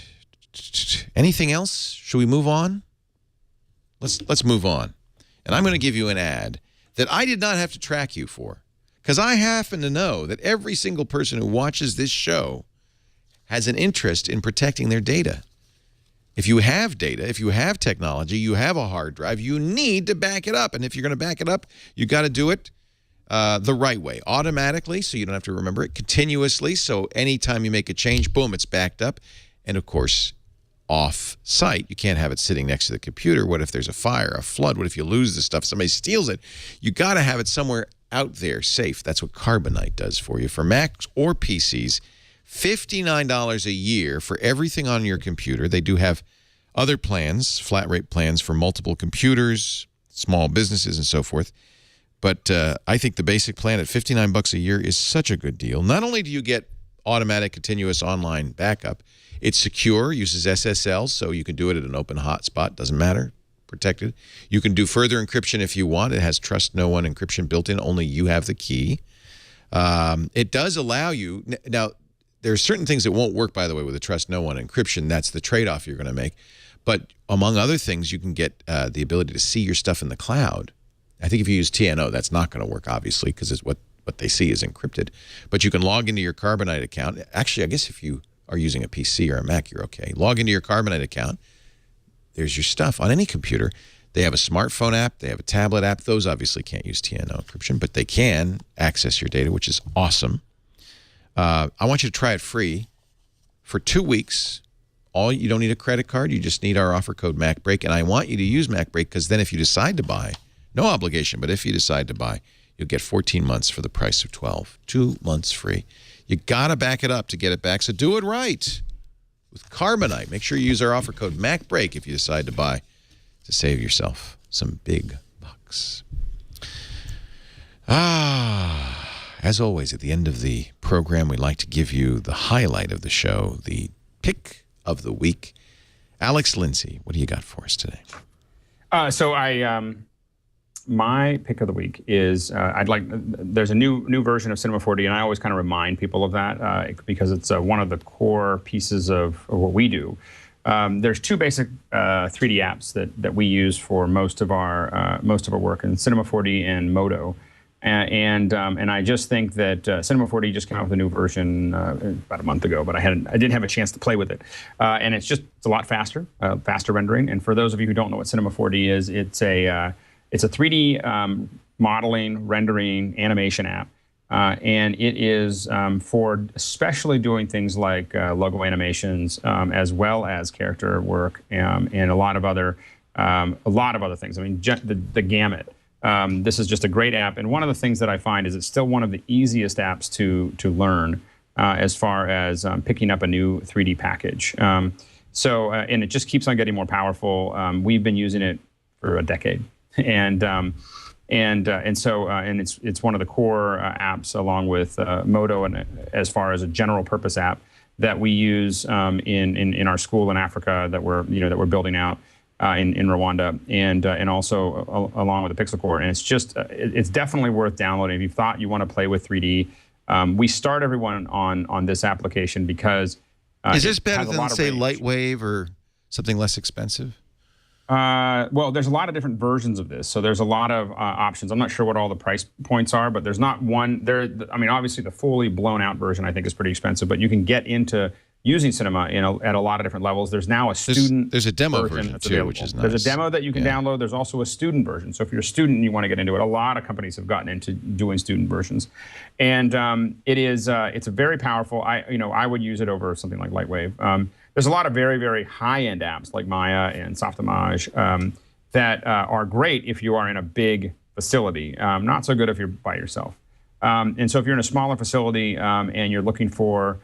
Anything else? Should we move on? Let's move on. And I'm going to give you an ad that I did not have to track you for, because I happen to know that every single person who watches this show has an interest in protecting their data. If you have data, if you have technology, you have a hard drive, you need to back it up. And if you're going to back it up, you got to do it the right way, automatically, so you don't have to remember it, continuously, so anytime you make a change, boom, it's backed up. And of course, off-site, you can't have it sitting next to the computer. What if there's a fire, a flood? What if you lose the stuff, somebody steals it? You got to have it somewhere out there safe. That's what Carbonite does for you. For Macs or PCs, $59 a year for everything on your computer. They do have other plans, flat rate plans for multiple computers, small businesses, and so forth. But I think the basic plan at $59 a year is such a good deal. Not only do you get automatic continuous online backup, it's secure, uses SSL, so you can do it at an open hotspot, doesn't matter, protected. You can do further encryption if you want. It has trust no one encryption built in, only you have the key. It does allow you, now, there are certain things that won't work, by the way, with the trust no one encryption. That's the trade-off you're going to make. But among other things, you can get the ability to see your stuff in the cloud. I think if you use TNO, that's not going to work, obviously, because it's what they see is encrypted. But you can log into your Carbonite account. Actually, I guess if you are using a PC or a Mac, you're okay. Log into your Carbonite account. There's your stuff on any computer. They have a smartphone app. They have a tablet app. Those obviously can't use TNO encryption, but they can access your data, which is awesome. I want you to try it free for 2 weeks. You don't need a credit card. You just need our offer code MacBreak. And I want you to use MacBreak because then if you decide to buy, no obligation, but if you decide to buy, you'll get 14 months for the price of 12. 2 months free. You got to back it up to get it back, so do it right. with Carbonite. Make sure you use our offer code MacBreak if you decide to buy to save yourself some big bucks. As always, at the end of the program, we like to give you the highlight of the show, the pick of the week. Alex Lindsay, what do you got for us today? My pick of the week is there's a new version of Cinema 4D, and I always kind of remind people of that because it's one of the core pieces of what we do. There's two basic 3D apps that we use for most of our work, in Cinema 4D and Modo. And I just think that Cinema 4D just came out with a new version about a month ago, but I didn't have a chance to play with it. And it's a lot faster rendering. And for those of you who don't know what Cinema 4D is, it's a 3D modeling, rendering, animation app. And it is for especially doing things like logo animations, as well as character work, and a lot of other things. I mean, the gamut. This is just a great app, and one of the things that I find is it's still one of the easiest apps to learn as far as picking up a new 3D package. And it just keeps on getting more powerful. We've been using it for a decade, and it's one of the core apps, along with Modo, and as far as a general purpose app that we use in our school in Africa that we're building out. In Rwanda, and also along with the Pixel Core, and it's definitely worth downloading if you thought you want to play with 3D. We start everyone on this application because is this better than say Lightwave or something less expensive? Well, there's a lot of different versions of this, so there's a lot of options. I'm not sure what all the price points are, but there's not one. I mean, obviously the fully blown out version I think is pretty expensive, but you can get into using Cinema at a lot of different levels. There's now there's a demo version too, which is nice. There's a demo that you can download. There's also a student version. So if you're a student and you want to get into it, a lot of companies have gotten into doing student versions, and it's a very powerful. I would use it over something like Lightwave. There's a lot of very, very high-end apps like Maya and Softimage that are great if you are in a big facility. Not so good if you're by yourself. And so if you're in a smaller facility and you're looking for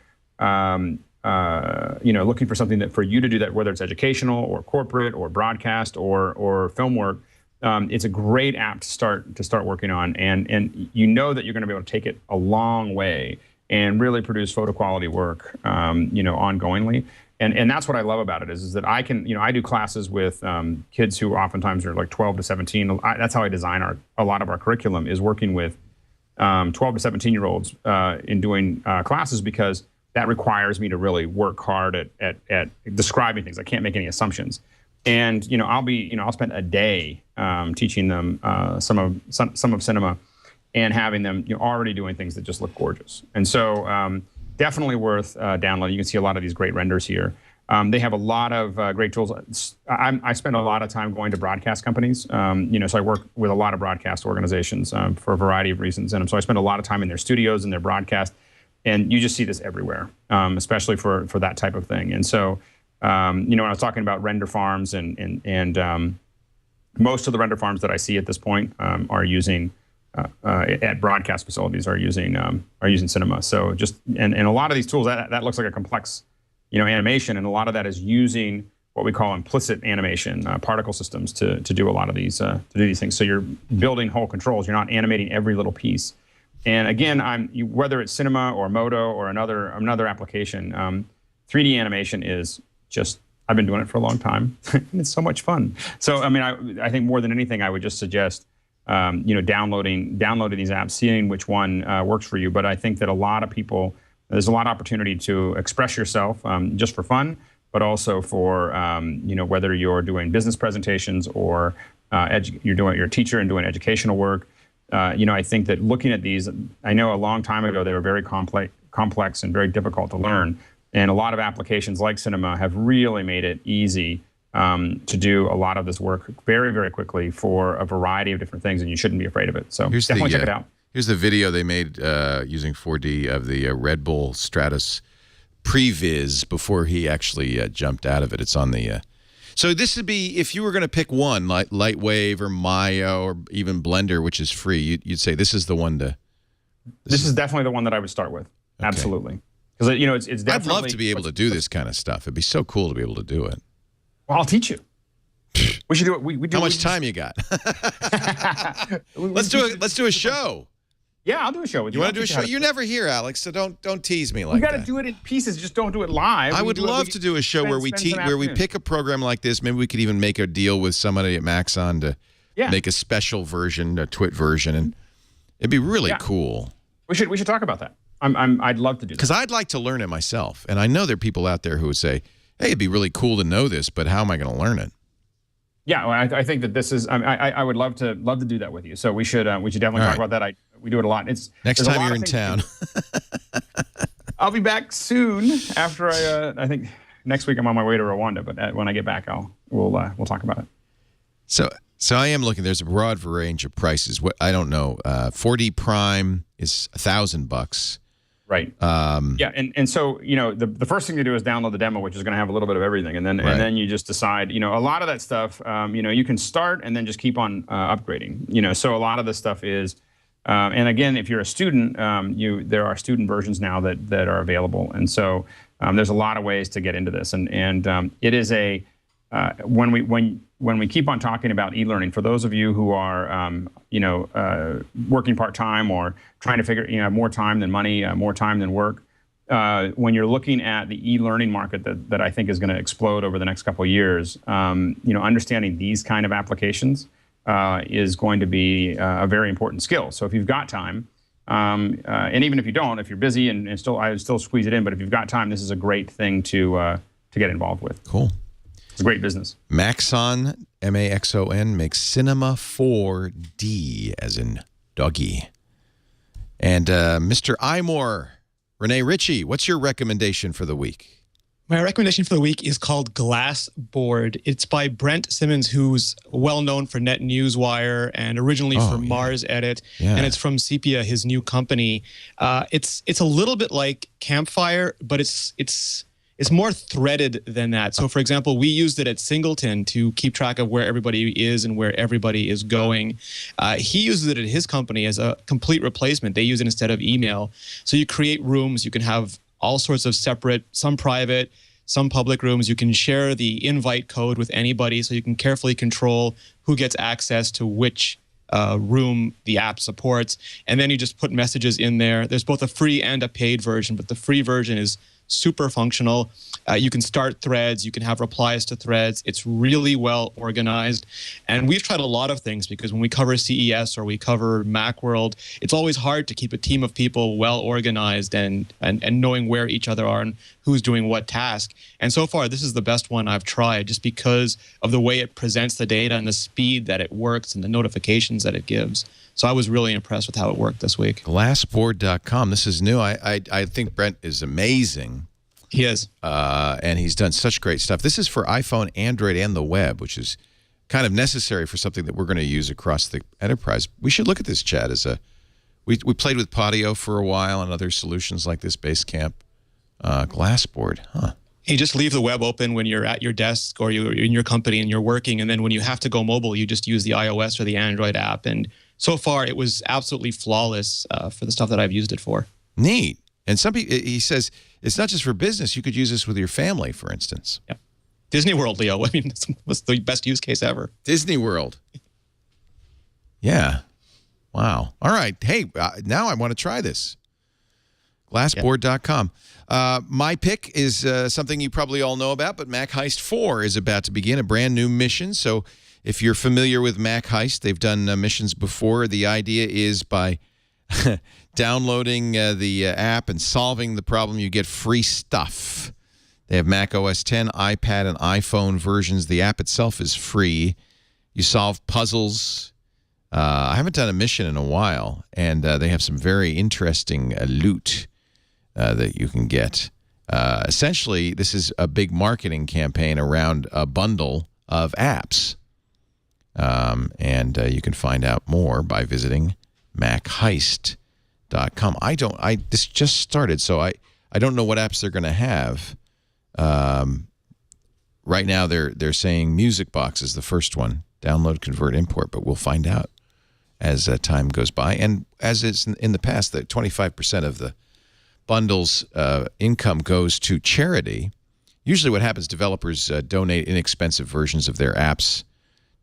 something that for you to do that, whether it's educational or corporate or broadcast or film work, it's a great app to start working on, and you know that you're going to be able to take it a long way and really produce photo quality work, ongoingly. And that's what I love about it is that I can, I do classes with kids who oftentimes are like 12 to 17. That's how I design a lot of our curriculum, is working with 12 to 17-year-olds in doing classes, because that requires me to really work hard at describing things. I can't make any assumptions. And I'll spend a day teaching them some of Cinema, and having them already doing things that just look gorgeous. And so definitely worth downloading. You can see a lot of these great renders here. They have a lot of great tools. I spend a lot of time going to broadcast companies. So I work with a lot of broadcast organizations for a variety of reasons. And so I spend a lot of time in their studios and their broadcast. And you just see this everywhere, especially for that type of thing. And so, when I was talking about render farms, and most of the render farms that I see at this point are using at broadcast facilities are using Cinema. So and a lot of these tools that looks like a complex, animation, and a lot of that is using what we call implicit animation, particle systems to do a lot of these to do these things. So you're building whole controls. You're not animating every little piece. And again, whether it's Cinema or Modo or another application, 3D animation is just, I've been doing it for a long time. It's so much fun. So I mean, I think more than anything, I would just suggest downloading these apps, seeing which one works for you. But I think that there's a lot of opportunity to express yourself just for fun, but also for whether you're doing business presentations or you're a teacher and doing educational work. I think that looking at these, I know a long time ago they were very complex and very difficult to learn. And a lot of applications like Cinema have really made it easy to do a lot of this work very, very quickly for a variety of different things, and you shouldn't be afraid of it. So definitely check it out. Here's the video they made using 4D of the Red Bull Stratus previs before he actually jumped out of it. It's on the... So this would be, if you were going to pick one, like Lightwave or Maya or even Blender, which is free, you'd say this is the one to... This is definitely the one that I would start with. Okay. Absolutely. Because it's definitely. I'd love to be able to do this kind of stuff. It'd be so cool to be able to do it. Well, I'll teach you. We should do it. We do. How much time you got? Let's do a show. Yeah, I'll do a show with you. You want to do a show? You're never here, Alex, so don't tease me like that. We got to do it in pieces. Just don't do it live. I would love to do a show where we pick a program like this. Maybe we could even make a deal with somebody at Maxon to make a special version, a TWiT version, and it'd be really cool. We should talk about that. I'd love to do that. Because I'd like to learn it myself, and I know there are people out there who would say, "Hey, it'd be really cool to know this, but how am I going to learn it?" Yeah, well, I think that this is. I would love to do that with you. So we should definitely talk about that. We do it a lot. Next time you're in town. I'll be back soon. After I think next week I'm on my way to Rwanda. But when I get back, we'll talk about it. So I am looking. There's a broad range of prices. What I don't know. 4D Prime is $1,000. Right. Yeah, and so the first thing to do is download the demo, which is going to have a little bit of everything, and then you just decide. A lot of that stuff. You can start and then just keep on upgrading. So a lot of the stuff is, and again, if you're a student, there are student versions now that are available, and so there's a lot of ways to get into this, and it is a when we keep on talking about e-learning, for those of you who are, working part-time or trying to figure, more time than money, more time than work, when you're looking at the e-learning market that I think is going to explode over the next couple of years, understanding these kind of applications is going to be a very important skill. So if you've got time, and even if you don't, if you're busy and I would still squeeze it in, but if you've got time, this is a great thing to get involved with. Cool. It's a great business. Maxon, M-A-X-O-N, makes Cinema 4D, as in doggy. And Mr. Imore, Renee Ritchie, what's your recommendation for the week? My recommendation for the week is called Glassboard. It's by Brent Simmons, who's well known for Net Newswire and originally for Mars Edit, and it's from Sepia, his new company. It's a little bit like Campfire, but it's more threaded than that. So, for example, we used it at Singleton to keep track of where everybody is and where everybody is going. He uses it at his company as a complete replacement. They use it instead of email. So you create rooms. You can have all sorts of separate, some private, some public rooms. You can share the invite code with anybody, so you can carefully control who gets access to which room the app supports. And then you just put messages in there. There's both a free and a paid version, but the free version is super functional. You can start threads. You can have replies to threads. It's really well organized. And we've tried a lot of things, because when we cover CES or we cover Macworld, it's always hard to keep a team of people well organized and knowing where each other are and who's doing what task. And so far, this is the best one I've tried, just because of the way it presents the data and the speed that it works and the notifications that it gives. So I was really impressed with how it worked this week. Glassboard.com. This is new. I think Brent is amazing. He is. And he's done such great stuff. This is for iPhone, Android, and the web, which is kind of necessary for something that we're going to use across the enterprise. We should look at this, Chad, as a... We played with Podio for a while and other solutions like this, Basecamp. Glassboard, huh? You just leave the web open when you're at your desk or you're in your company and you're working, and then when you have to go mobile, you just use the iOS or the Android app. And so far, it was absolutely flawless for the stuff that I've used it for. Neat. And some people, he says, it's not just for business. You could use this with your family, for instance. Yep. Disney World, Leo. I mean, this was the best use case ever. Disney World. Yeah. Wow. All right. Hey, now I want to try this. Glassboard.com. My pick is something you probably all know about, but Mac Heist 4 is about to begin a brand new mission. So if you're familiar with Mac Heist, they've done missions before. The idea is by downloading the app and solving the problem, you get free stuff. They have Mac OS X, iPad, and iPhone versions. The app itself is free. You solve puzzles. I haven't done a mission in a while, and they have some very interesting loot that you can get. Essentially, this is a big marketing campaign around a bundle of apps. And you can find out more by visiting MacHeist.com. This just started, so I don't know what apps they're going to have. Right now, they're saying Music Box is the first one. Download, convert, import, but we'll find out as time goes by. And as is in the past, that 25% of the bundles income goes to charity. Usually what happens, developers donate inexpensive versions of their apps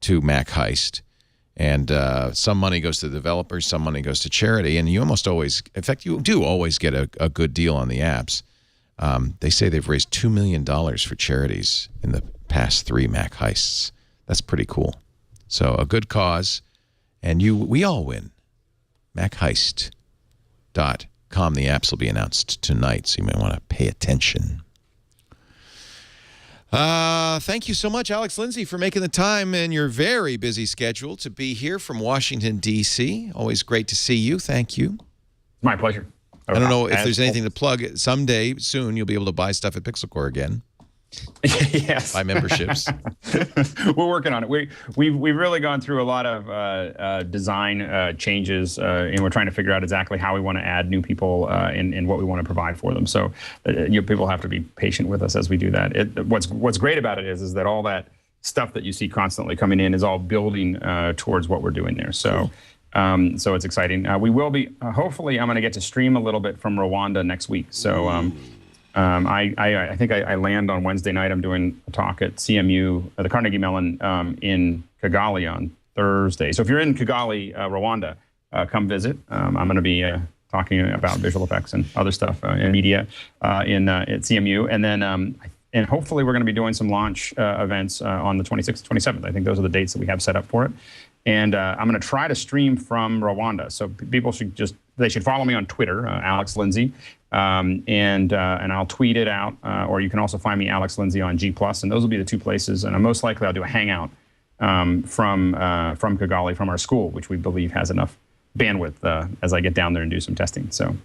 to Mac Heist. And some money goes to the developers, some money goes to charity. And you almost always, in fact, you do always get a good deal on the apps. They say they've raised $2 million for charities in the past 3 Mac Heists. That's pretty cool. So a good cause, and we all win. MacHeist.com. The apps will be announced tonight, so you may want to pay attention. Thank you so much, Alex Lindsay, for making the time in your very busy schedule to be here from Washington, D.C. Always great to see you. Thank you. My pleasure. I don't know if there's anything to plug. Someday, soon, you'll be able to buy stuff at Pixel Core again. Yes. Buy memberships. We're working on it. We've really gone through a lot of design changes, and we're trying to figure out exactly how we want to add new people and what we want to provide for them. So people have to be patient with us as we do that. What's great about it is that all that stuff that you see constantly coming in is all building towards what we're doing there. So. So it's exciting. We will be, hopefully, I'm going to get to stream a little bit from Rwanda next week. So I think I land on Wednesday night. I'm doing a talk at CMU, the Carnegie Mellon in Kigali on Thursday. So if you're in Kigali, Rwanda, come visit. I'm going to be talking about visual effects and other stuff in media at CMU. And then and hopefully we're going to be doing some launch events on the 26th, 27th. I think those are the dates that we have set up for it. And I'm going to try to stream from Rwanda. So people should they should follow me on Twitter, Alex Lindsay, and I'll tweet it out. Or you can also find me, Alex Lindsay, on G+. And those will be the 2 places. And most likely I'll do a hangout from Kigali, from our school, which we believe has enough bandwidth as I get down there and do some testing. So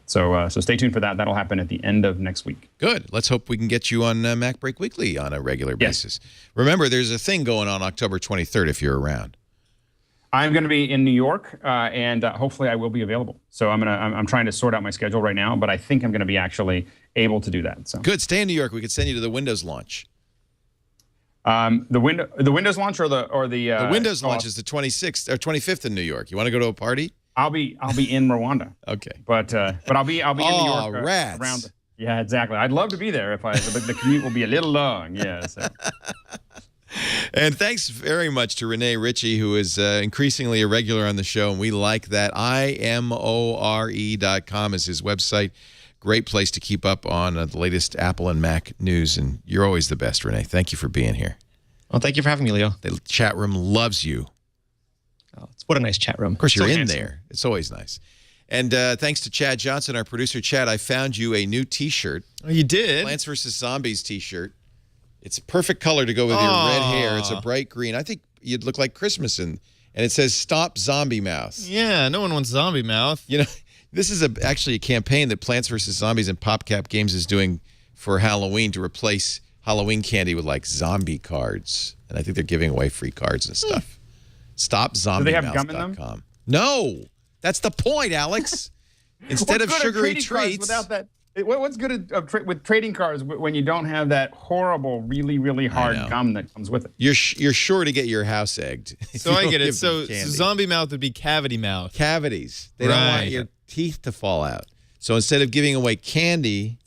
stay tuned for that. That'll happen at the end of next week. Good. Let's hope we can get you on MacBreak Weekly on a regular basis. Remember, there's a thing going on October 23rd if you're around. I'm going to be in New York, and hopefully I will be available. So I'm trying to sort out my schedule right now, but I think I'm going to be actually able to do that. So good. Stay in New York. We could send you to the Windows launch. The Windows launch or the Windows launch is the 26th or 25th in New York. You want to go to a party? I'll be in Rwanda. Okay. But I'll be in New York rats. around. Yeah, exactly. I'd love to be there but the commute will be a little long. Yeah. So. And thanks very much to Renee Ritchie, who is increasingly a regular on the show, and we like that. imore.com is his website. Great place to keep up on the latest Apple and Mac news, and you're always the best, Renee. Thank you for being here. Well, thank you for having me, Leo. The chat room loves you. Oh, what a nice chat room. Of course, you're So in handsome. there. It's always nice. And thanks to Chad Johnson, our producer. Chad, I found you a new T-shirt. Oh, you did? Plants vs. Zombies T-shirt. It's a perfect color to go with your red hair. It's a bright green. I think you'd look like Christmas. And it says, "Stop Zombie Mouth." Yeah, no one wants zombie mouth. You know, this is actually a campaign that Plants vs. Zombies and PopCap Games is doing for Halloween to replace Halloween candy with, like, zombie cards. And I think they're giving away free cards and stuff. StopZombieMouth.com. Do they have gum in them? No. That's the point, Alex. Instead of sugary treats. Without that, what's good with trading cards when you don't have that horrible, really, really hard gum that comes with it? You're sure to get your house egged. So I get it. So zombie mouth would be cavity mouth. Cavities. They don't want your teeth to fall out. So instead of giving away candy,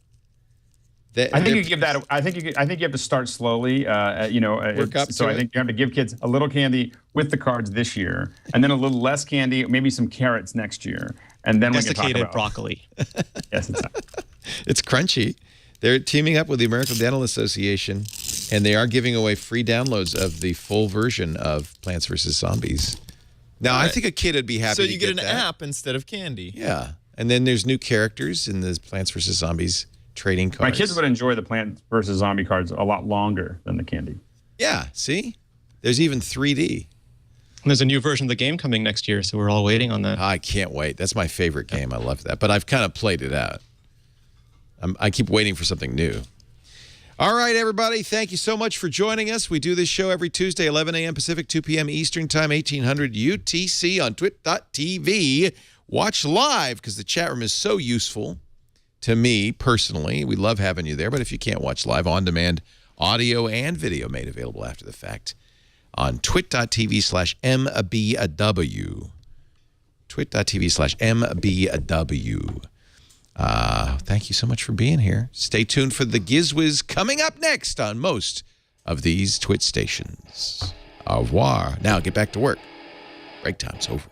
I think you give that. I think you have to start slowly. Work up. So I think you have to give kids a little candy with the cards this year, and then a little less candy, maybe some carrots next year, and then we can talk about broccoli. Yes, exactly. It's crunchy. They're teaming up with the American Dental Association, and they are giving away free downloads of the full version of Plants vs. Zombies. Now, I think a kid would be happy to get that. So you get an app instead of candy. Yeah. And then there's new characters in the Plants vs. Zombies trading cards. My kids would enjoy the Plants vs. Zombie cards a lot longer than the candy. Yeah, see? There's even 3D. And there's a new version of the game coming next year, so we're all waiting on that. I can't wait. That's my favorite game. I love that. But I've kind of played it out. I keep waiting for something new. All right, everybody. Thank you so much for joining us. We do this show every Tuesday, 11 a.m. Pacific, 2 p.m. Eastern Time, 1800 UTC on TWiT.tv. Watch live because the chat room is so useful to me personally. We love having you there. But if you can't watch live, on-demand audio and video made available after the fact on TWiT.tv/MBW. TWiT.tv/MBW. Thank you so much for being here. Stay tuned for the Gizwiz coming up next on most of these TWiT stations. Au revoir. Now get back to work. Break time's over.